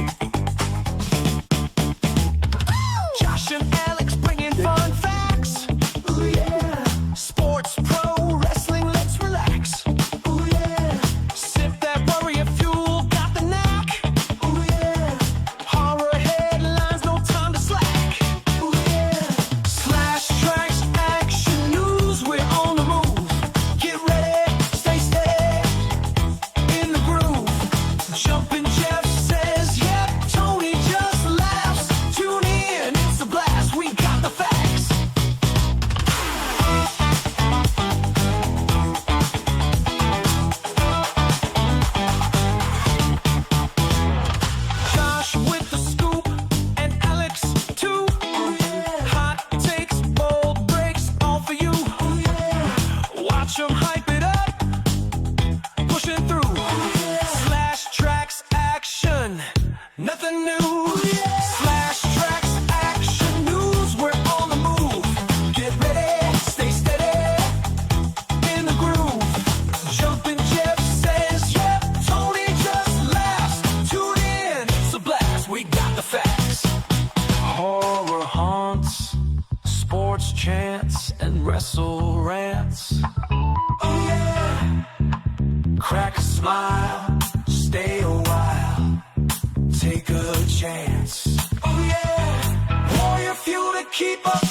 Josh and Alex bringing fun facts. Ooh, yeah. Sports, pro wrestling, let's relax. Ooh, yeah. Sip that warrior fuel, got the knack. Ooh, yeah. Horror headlines, no time to slack. Ooh, yeah. Slash tracks, action news, we're on the move. Get ready, stay steady, in the groove. Jumpin' Jeff says, yep, Tony just laughs. Tune in, it's a blast, we got the facts. Josh with the scoop, and Alex too. Hot takes, bold breaks, all for you. Watch them hype it up, pushing through. Slash tracks, action, nothing new. Slash tracks, action news, we're on the move. Get ready, stay steady, in the groove. Jumpin' Jeff says, yep, Tony just laughs. Tune in, it's a blast, we got the facts. Horror haunts, sports chants, and wrestle rants. Oh yeah. Crack a smile, stay a while, take a chance. Oh yeah. Warrior fuel to keep up